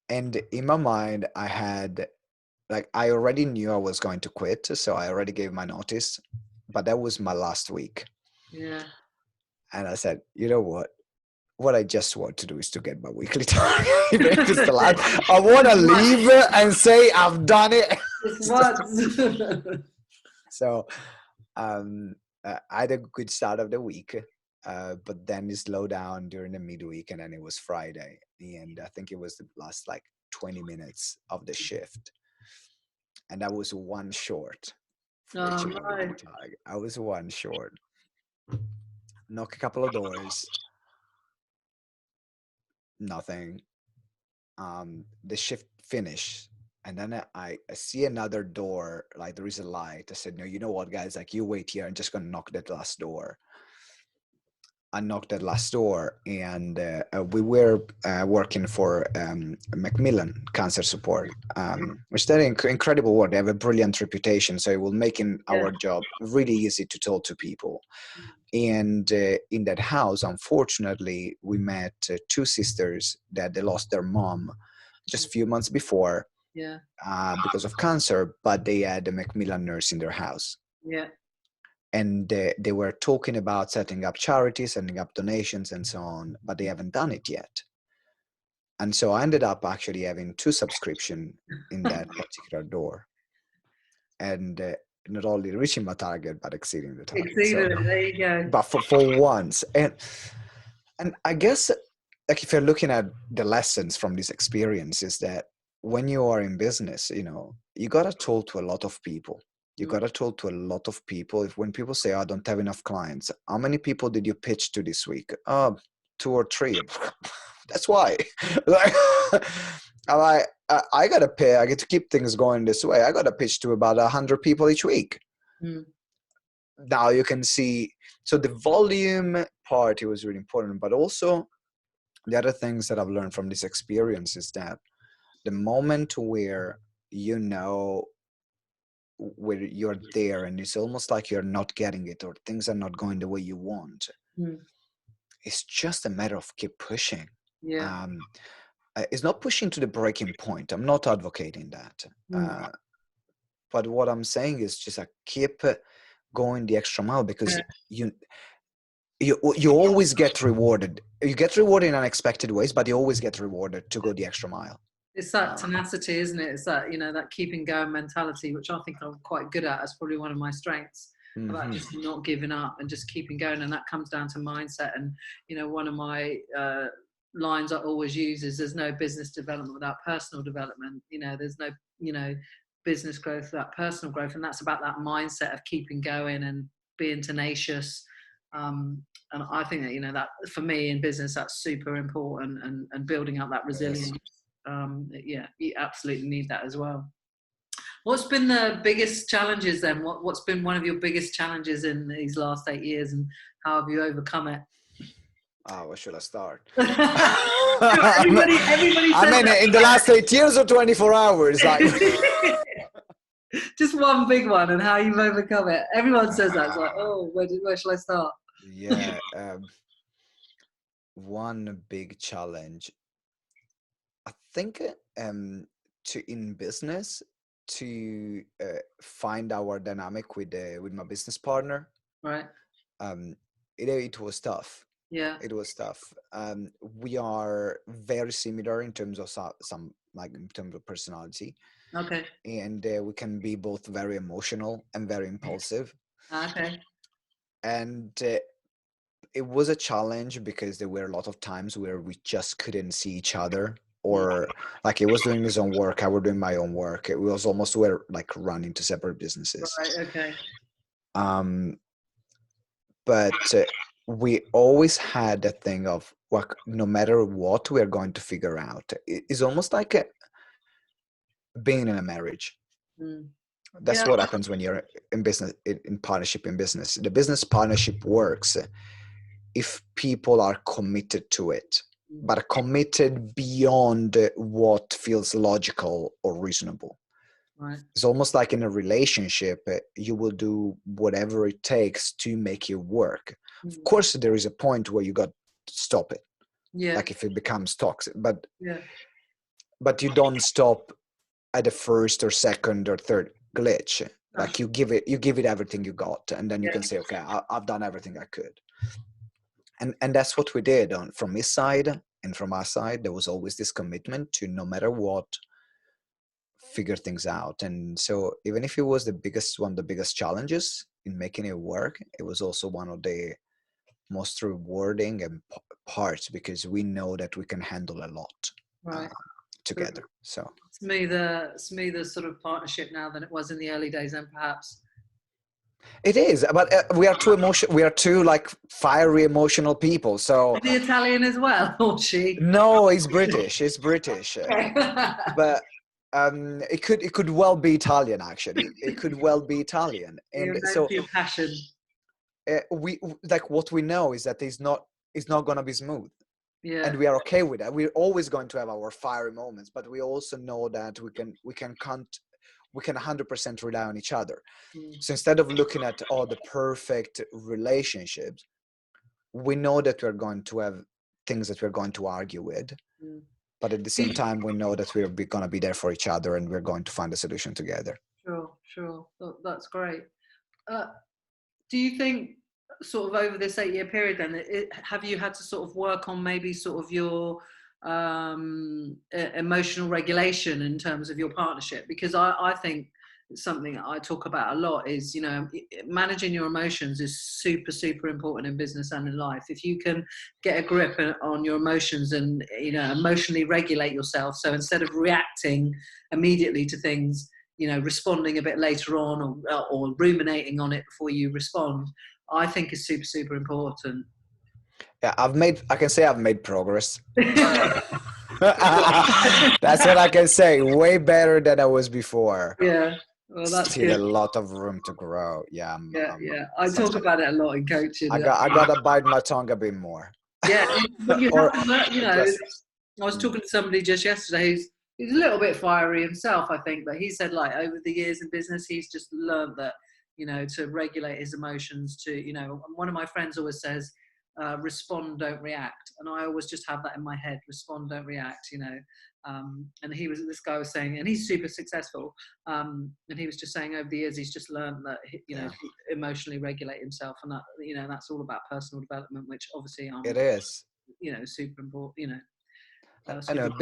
[SPEAKER 2] And in my mind, I had, like, I already knew I was going to quit, so I already gave my notice, but that was my last week.
[SPEAKER 1] Yeah.
[SPEAKER 2] And I said, you know what I just want to do is to get my weekly target. Even if it's the last, I want to leave and say I've done it.
[SPEAKER 1] Just once.
[SPEAKER 2] So I had a good start of the week, but then it slowed down during the midweek, and then it was Friday, and I think it was the last like 20 minutes of the shift, and I was one short for
[SPEAKER 1] Oh
[SPEAKER 2] reaching my weekly
[SPEAKER 1] no.
[SPEAKER 2] target. I was one short. Knock a couple of doors, nothing. The shift finished, and then I see another door, like there is a light. I said, no, you know what, guys, like, you wait here. I'm just gonna knock that last door. I knocked that last door, and we were working for Macmillan Cancer Support, which they're incredible work. They have a brilliant reputation, so it will make our job really easy to tell to people. And in that house, unfortunately, we met two sisters that they lost their mom just a few months before
[SPEAKER 1] Yeah.
[SPEAKER 2] because of cancer, but they had a Macmillan nurse in their house.
[SPEAKER 1] Yeah.
[SPEAKER 2] And they were talking about setting up charities, setting up donations and so on, but they haven't done it yet. And so I ended up actually having 2 subscriptions in that particular door, and not only reaching my target, but exceeding the target. So,
[SPEAKER 1] Exceeded it. There you go.
[SPEAKER 2] but for once, and I guess, like, if you're looking at the lessons from this experience, is that when you are in business, you got to talk to a lot of people. You got to talk to a lot of people. If when people say, oh, I don't have enough clients, how many people did you pitch to this week? 2 or 3. That's why. Like, I got to pay. I get to keep things going this way. I got to pitch to about 100 people each week. Now you can see, so the volume part, it was really important, but also the other things that I've learned from this experience is that the moment where where you're there and it's almost like you're not getting it, or things are not going the way you want, it's just a matter of keep pushing.
[SPEAKER 1] Yeah.
[SPEAKER 2] It's not pushing to the breaking point. I'm not advocating that. But what I'm saying is just keep going the extra mile, because you always get rewarded. You get rewarded in unexpected ways, but you always get rewarded to go the extra mile.
[SPEAKER 1] It's that tenacity, isn't it? It's that, that keeping going mentality, which I think I'm quite good at. It's probably one of my strengths, about just not giving up and just keeping going. And that comes down to mindset. And, one of my lines I always use is, there's no business development without personal development. There's no, business growth without personal growth. And that's about that mindset of keeping going and being tenacious. And I think that, that for me in business, that's super important, and building up that resilience. You absolutely need that as well. What's been the biggest challenges then? What's been one of your biggest challenges in these last 8 years, and how have you overcome it?
[SPEAKER 2] Where should I start?
[SPEAKER 1] everybody says that.
[SPEAKER 2] In the last 8 years or 24 hours?
[SPEAKER 1] Just one big one, and how you've overcome it. Everyone says that. It's like, oh, where shall I start?
[SPEAKER 2] Yeah. One big challenge, I think, in business, to find our dynamic with my business partner.
[SPEAKER 1] Right.
[SPEAKER 2] It was tough.
[SPEAKER 1] Yeah.
[SPEAKER 2] It was tough. We are very similar in terms of some, like, in terms of personality.
[SPEAKER 1] Okay.
[SPEAKER 2] And we can be both very emotional and very impulsive.
[SPEAKER 1] Okay.
[SPEAKER 2] And it was a challenge because there were a lot of times where we just couldn't see each other, or like he was doing his own work, I was doing my own work. It was almost were like running to separate businesses.
[SPEAKER 1] Right. Okay.
[SPEAKER 2] Um, but we always had that thing of what, no matter what we are going to figure out. It's almost like being in a marriage.
[SPEAKER 1] Mm.
[SPEAKER 2] That's
[SPEAKER 1] Yeah.
[SPEAKER 2] what happens when you're in business, in partnership in business. The business partnership works if people are committed to it,
[SPEAKER 1] Mm.
[SPEAKER 2] but committed beyond what feels logical or reasonable.
[SPEAKER 1] Right.
[SPEAKER 2] It's almost like in a relationship, you will do whatever it takes to make it work. Of
[SPEAKER 1] Mm.
[SPEAKER 2] course, there is a point where you got to stop it,
[SPEAKER 1] Yeah.
[SPEAKER 2] like if it becomes toxic, but
[SPEAKER 1] Yeah.
[SPEAKER 2] you don't stop at the first or second or third glitch. Like you give it everything you got, and then you can
[SPEAKER 1] Yeah.
[SPEAKER 2] say, okay, I've done everything I could. And that's what we did from his side and from our side. There was always this commitment to, no matter what, figure things out. And so even if it was one of the biggest challenges in making it work, it was also one of the most rewarding and parts, because we know that we can handle a lot
[SPEAKER 1] Right.
[SPEAKER 2] together. So
[SPEAKER 1] Smoother sort of partnership now than it was in the early days, then perhaps.
[SPEAKER 2] it is, but we are two like fiery emotional people. So
[SPEAKER 1] Is he Italian as well, or she?
[SPEAKER 2] no, he's British. He's British.
[SPEAKER 1] Okay.
[SPEAKER 2] But it could well be Italian, actually. It could well be Italian.
[SPEAKER 1] You're
[SPEAKER 2] And
[SPEAKER 1] known
[SPEAKER 2] so
[SPEAKER 1] for your passion.
[SPEAKER 2] we, like, what we know is that it's not going to be smooth, and
[SPEAKER 1] Yeah.
[SPEAKER 2] we are okay with that. We're always going to have our fiery moments, but we also know that we can 100% rely on each other.
[SPEAKER 1] Mm.
[SPEAKER 2] So instead of looking at all the perfect relationships, we know that we're going to have things that we're going to argue with.
[SPEAKER 1] Mm.
[SPEAKER 2] But at the same time, we know that we're going to be there for each other, and we're going to find a solution together.
[SPEAKER 1] Sure. That's great. Uh, do you think, sort of over this 8-year period, then, have you had to sort of work on maybe sort of your emotional regulation in terms of your partnership? Because I think something I talk about a lot is, managing your emotions is super important in business and in life. If you can get a grip on your emotions and, emotionally regulate yourself, so instead of reacting immediately to things, responding a bit later on, or ruminating on it before you respond, I think is super important.
[SPEAKER 2] Yeah, I can say I've made progress. That's what I can say. Way better than I was before.
[SPEAKER 1] Yeah, well, that's
[SPEAKER 2] Still a
[SPEAKER 1] good.
[SPEAKER 2] lot of room to grow. Yeah,
[SPEAKER 1] Yeah. I talk about it a lot in coaching.
[SPEAKER 2] I gotta bite my tongue a bit more.
[SPEAKER 1] Yeah, but you
[SPEAKER 2] Or
[SPEAKER 1] have to learn,
[SPEAKER 2] because
[SPEAKER 1] I was talking to somebody just yesterday who's a little bit fiery himself, I think, but he said, like, over the years in business, he's just learned that, to regulate his emotions, one of my friends always says, respond, don't react. And I always just have that in my head, respond, don't react, and this guy was saying, and he's super successful. And he was just saying, over the years, he's just learned that,
[SPEAKER 2] yeah,
[SPEAKER 1] to emotionally regulate himself. And that, that's all about personal development, which obviously I'm,
[SPEAKER 2] it is.
[SPEAKER 1] super important,
[SPEAKER 2] And
[SPEAKER 1] super important.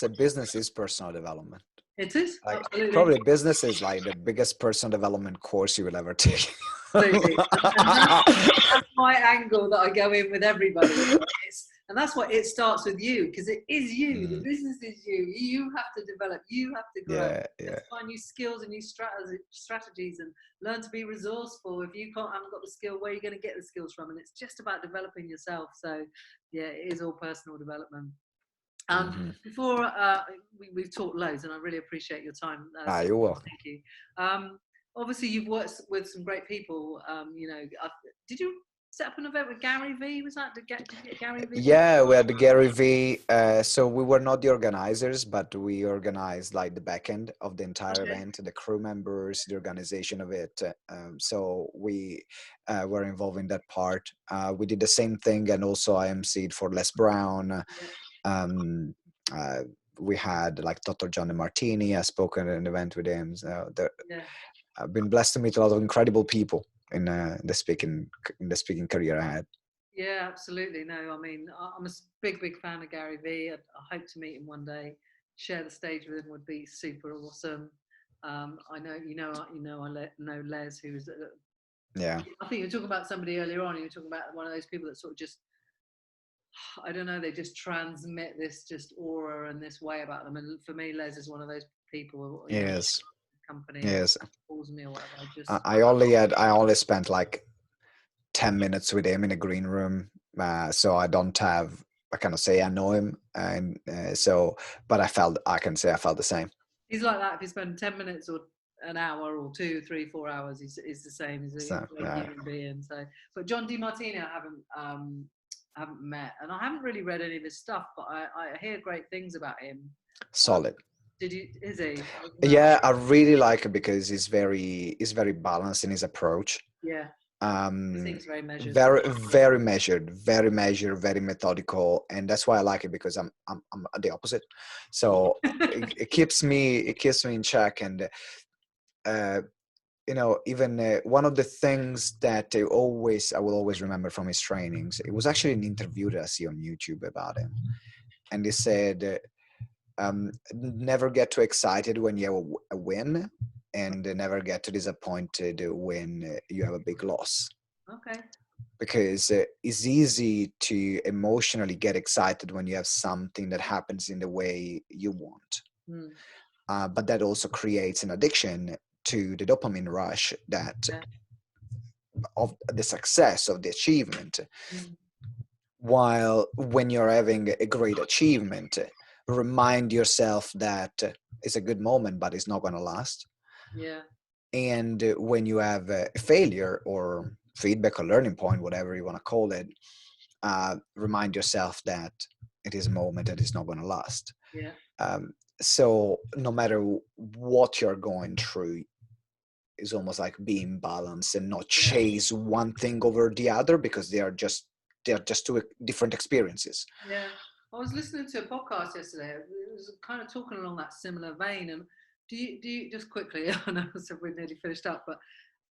[SPEAKER 2] a business is personal development.
[SPEAKER 1] It is,
[SPEAKER 2] Like,
[SPEAKER 1] absolutely.
[SPEAKER 2] probably business is like the biggest personal development course you will ever take.
[SPEAKER 1] Absolutely. And that's my angle that I go in with everybody. And that's what it starts with you, because it is you. The
[SPEAKER 2] Mm,
[SPEAKER 1] business is you. You have to develop. You have to grow.
[SPEAKER 2] yeah,
[SPEAKER 1] You
[SPEAKER 2] yeah.
[SPEAKER 1] have to find new skills and new strategies, and learn to be resourceful. If you haven't got the skill, where are you going to get the skills from? And it's just about developing yourself. So, yeah, it is all personal development.
[SPEAKER 2] Mm-hmm.
[SPEAKER 1] Before we've talked loads, and I really appreciate your time. So
[SPEAKER 2] You're welcome.
[SPEAKER 1] thank you. Obviously, you've worked with some great people. Did you set up an event with Gary V? Was that did you get Gary V?
[SPEAKER 2] Yeah, we had Gary V. So we were not the organizers, but we organized like the back end of the entire
[SPEAKER 1] Okay.
[SPEAKER 2] event, the crew members, the organization of it. So we were involved in that part. We did the same thing, and also I emceed for Les Brown.
[SPEAKER 1] Yeah.
[SPEAKER 2] Um, we had like Dr. John Martini. I spoke at an event with him. So
[SPEAKER 1] Yeah.
[SPEAKER 2] I've been blessed to meet a lot of incredible people in the speaking career I had.
[SPEAKER 1] Yeah, absolutely. No, I mean, I'm a big fan of Gary V. I hope to meet him one day. Share the stage with him would be super awesome. I know, know Les, who's.
[SPEAKER 2] Yeah.
[SPEAKER 1] I think you were talking about somebody earlier on. You were talking about one of those people that sort of just I don't know, they just transmit this just aura and this way about them. And for me, Les is one of those people, you know,
[SPEAKER 2] Yes.
[SPEAKER 1] company that
[SPEAKER 2] Yes.
[SPEAKER 1] calls me or whatever.
[SPEAKER 2] I only spent like 10 minutes with him in a green room. So I don't have, I kind of say I know him. And but I can say I felt the same.
[SPEAKER 1] He's like that. If you spend 10 minutes or an hour or 2, 3, 4 hours, he's the same. He's a
[SPEAKER 2] So,
[SPEAKER 1] great human being. So, but John DiMartino I haven't met, and I haven't really read any of his stuff, but I hear great things about him.
[SPEAKER 2] solid.
[SPEAKER 1] Did you? Is he? No.
[SPEAKER 2] Yeah, I really like it because he's very balanced in his approach.
[SPEAKER 1] Yeah. He
[SPEAKER 2] Um,
[SPEAKER 1] seems very measured.
[SPEAKER 2] very measured, very methodical, and that's why I like it, because I'm the opposite. So it keeps me in check. And you know, even one of the things that I will always remember from his trainings, it was actually an interview that I see on YouTube about him, and he said, never get too excited when you have a win, and never get too disappointed when you have a big loss.
[SPEAKER 1] Okay.
[SPEAKER 2] Because it's easy to emotionally get excited when you have something that happens in the way you want. But that also creates an addiction to the dopamine rush that of the success of the achievement. While when you're having a great achievement, remind yourself that it's a good moment, but it's not going to last.
[SPEAKER 1] Yeah.
[SPEAKER 2] And when you have a failure or feedback or learning point, whatever you want to call it, remind yourself that it is a moment that is not going to last.
[SPEAKER 1] Yeah.
[SPEAKER 2] So no matter what you're going through, is almost like being balanced and not chase one thing over the other, because they are just two different experiences.
[SPEAKER 1] Yeah. I was listening to a podcast yesterday. It was kind of talking along that similar vein. And do you just quickly, I know so we're nearly finished up, but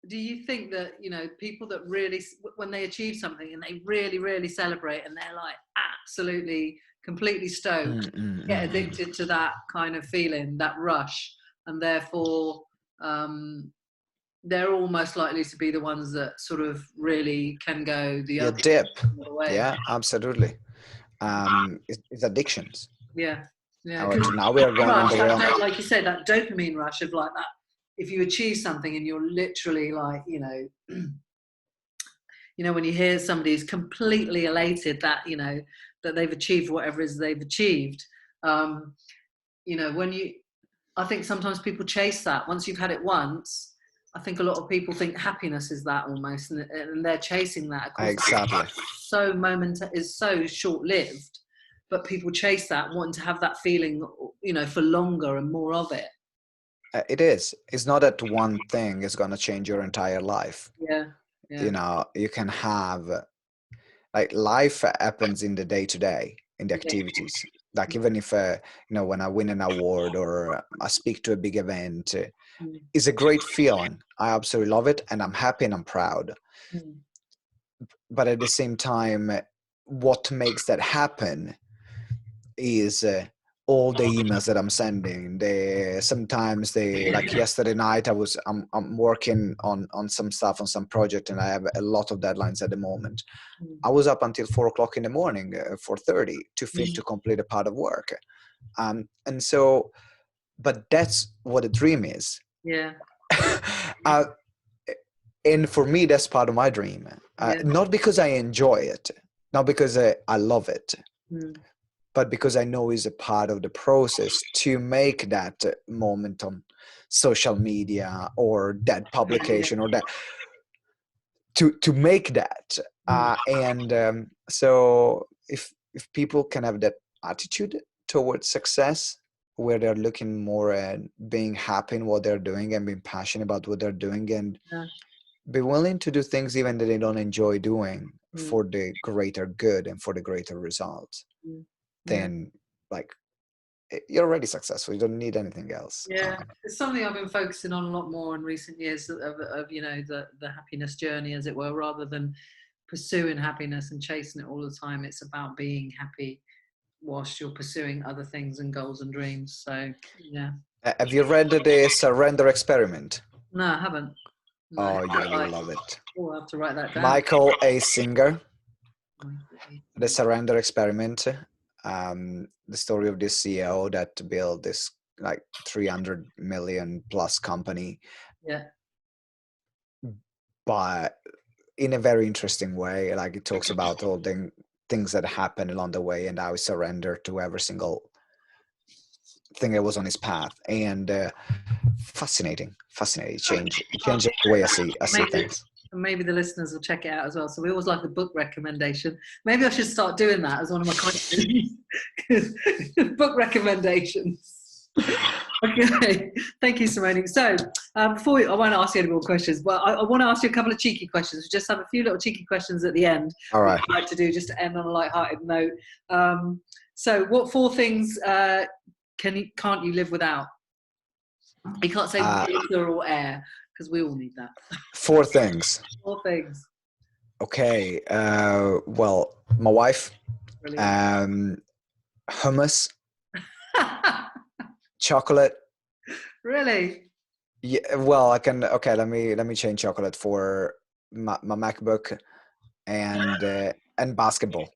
[SPEAKER 1] do you think that, you know, people that really, when they achieve something and they really celebrate and they're like absolutely completely stoked, get addicted to that kind of feeling, that rush, and therefore they're almost likely to be the ones that sort of really can go the other way?
[SPEAKER 2] Yeah, absolutely. It's addictions.
[SPEAKER 1] Yeah.
[SPEAKER 2] Now we are going on the
[SPEAKER 1] rush, like you said, that dopamine rush of like that. If you achieve something and you're literally like, you know, when you hear somebody who's completely elated that, you know, that they've achieved whatever it is they've achieved, you know, I think sometimes people chase that. Once you've had it once, I think a lot of people think happiness is that almost, and they're chasing that. Of course,
[SPEAKER 2] exactly.
[SPEAKER 1] Is so short-lived, but people chase that, wanting to have that feeling, you know, for longer and more of it.
[SPEAKER 2] It is. It's not that one thing is going to change your entire life.
[SPEAKER 1] Yeah.
[SPEAKER 2] You know, you can have, like, life happens in the day-to-day, in the activities. Like, even if, you know, when I win an award or I speak to a big event, it's a great feeling. I absolutely love it, and I'm happy and I'm proud. But at the same time, what makes that happen is all the emails that I'm sending. Sometimes like yesterday night, I'm working on some stuff, on some project, and I have a lot of deadlines at the moment. I was up until 4:00 in the morning, 4:30 to complete a part of work. And so, but that's what a dream is.
[SPEAKER 1] Yeah.
[SPEAKER 2] And for me, that's part of my dream. Not because I enjoy it, not because I love it, but because I know it's a part of the process to make that moment on social media or that publication or that, to make that. So if people can have that attitude towards success, where they're looking more at being happy in what they're doing and being passionate about what they're doing, and be willing to do things even that they don't enjoy doing for the greater good and for the greater results, then, like, you're already successful. You don't need anything else.
[SPEAKER 1] It's something I've been focusing on a lot more in recent years, of you know, the happiness journey, as it were, rather than pursuing happiness and chasing it all the time. It's about being happy whilst you're pursuing other things and goals and dreams. So yeah.
[SPEAKER 2] Have you read the Surrender Experiment?
[SPEAKER 1] No, I haven't. No.
[SPEAKER 2] Oh, you will love it.
[SPEAKER 1] Oh, I'll have to write that down.
[SPEAKER 2] Michael A. Singer. The surrender experiment, the story of this CEO that built this like 300 million plus company,
[SPEAKER 1] Yeah.
[SPEAKER 2] but in a very interesting way. Like it talks about all the things that happened along the way and how he surrendered to every single thing that was on his path. And fascinating. Changed the way I see things.
[SPEAKER 1] Maybe the listeners will check it out as well. So we always like a book recommendation. Maybe I should start doing that as one of my questions. Book recommendations. Okay, thank you, Simone. So before I won't ask you any more questions, but I want to ask you a couple of cheeky questions. We just have a few little cheeky questions at the end.
[SPEAKER 2] All right.
[SPEAKER 1] I'd like to do just to end on a light-hearted note. So what 4 things can't you live without? You can't say water or air, because we all need that.
[SPEAKER 2] 4 things.
[SPEAKER 1] 4 things.
[SPEAKER 2] Okay. Well, my wife, hummus, chocolate.
[SPEAKER 1] Really?
[SPEAKER 2] Yeah. Well, I can. Okay. Let me change chocolate for my MacBook and basketball.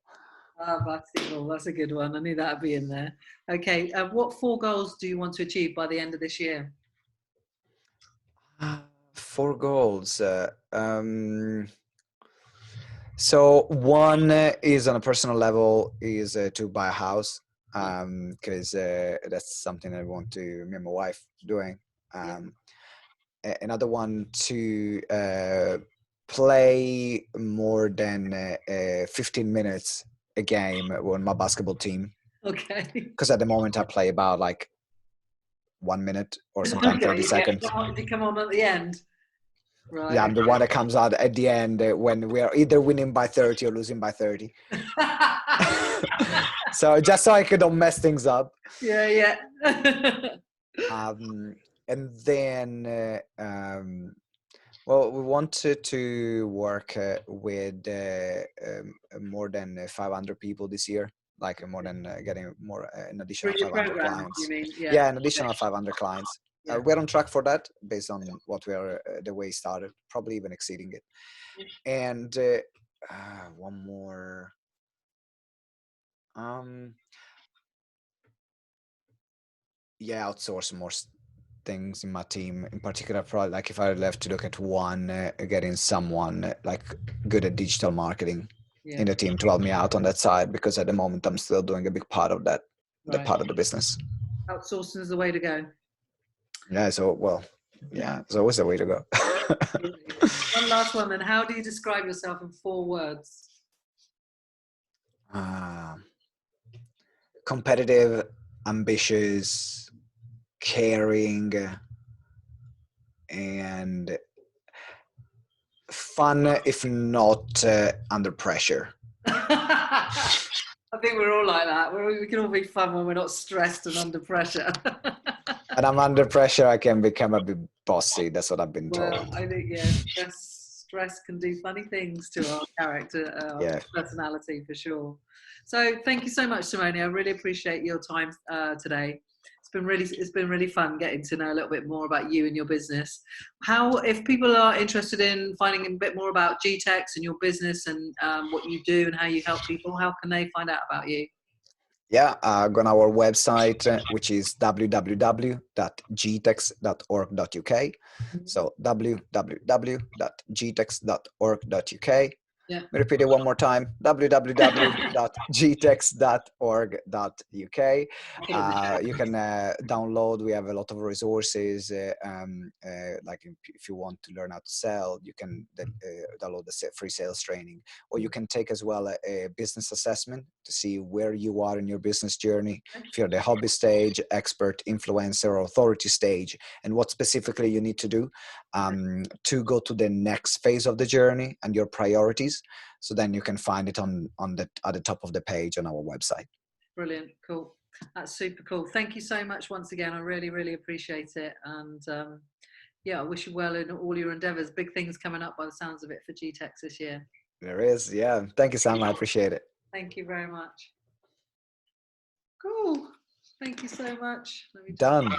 [SPEAKER 1] Basketball. That's a good one. I knew that'd be in there. Okay. What 4 goals do you want to achieve by the end of this year?
[SPEAKER 2] 4 goals. So one is on a personal level is to buy a house, because that's something I want to me and my wife doing. Another one to play more than 15 minutes a game on my basketball team.
[SPEAKER 1] Okay.
[SPEAKER 2] Because at the moment I play about like 1 minute or sometimes 30 seconds.
[SPEAKER 1] You come on at the end. Right.
[SPEAKER 2] Yeah, I'm the one that comes out at the end when we are either winning by 30 or losing by 30. So just so I don't mess things up.
[SPEAKER 1] Yeah.
[SPEAKER 2] And then, well, we wanted to work with more than 500 people this year. Like more than getting more an additional 500 clients.
[SPEAKER 1] You mean?
[SPEAKER 2] Yeah, an additional 500 clients.
[SPEAKER 1] Yeah.
[SPEAKER 2] We're on track for that based on what we are the way it started, probably even exceeding it. And one more. Yeah, outsource more things in my team. In particular, probably like if I left to look at one, getting someone like good at digital marketing in the team to help me out on that side, because at the moment I'm still doing a big part of that, that part of the business.
[SPEAKER 1] Outsourcing is the way to go.
[SPEAKER 2] Yeah. So, well, yeah, it's always the way to go.
[SPEAKER 1] One last one then. How do you describe yourself in 4 words?
[SPEAKER 2] Competitive, ambitious, caring, and fun, if not under pressure.
[SPEAKER 1] I think we're all like that. We can all be fun when we're not stressed and under pressure.
[SPEAKER 2] And I'm under pressure, I can become a bit bossy. That's what I've been told.
[SPEAKER 1] I think, stress can do funny things to our character, our personality, for sure. So thank you so much, Simone. I really appreciate your time today. It's been really fun getting to know a little bit more about you and your business. If people are interested in finding a bit more about GTex and your business and what you do and how you help people, how can they find out about you?
[SPEAKER 2] Yeah, go on our website, which is www.gtex.org.uk. So www.gtex.org.uk.
[SPEAKER 1] Yeah.
[SPEAKER 2] Let me repeat it one more time, www.gtex.org.uk. You can download, we have a lot of resources, like if you want to learn how to sell, you can download the free sales training, or you can take as well a business assessment to see where you are in your business journey, if you're the hobby stage, expert, influencer, or authority stage, and what specifically you need to do to go to the next phase of the journey and your priorities. So then you can find it at the top of the page on our website.
[SPEAKER 1] Brilliant. Cool. That's super cool. Thank you so much once again. I really, really appreciate it. And I wish you well in all your endeavors. Big things coming up by the sounds of it for GTex this year.
[SPEAKER 2] There is. Yeah. Thank you, Sam. I appreciate it.
[SPEAKER 1] Thank you very much. Cool. Thank you so much.
[SPEAKER 2] Done.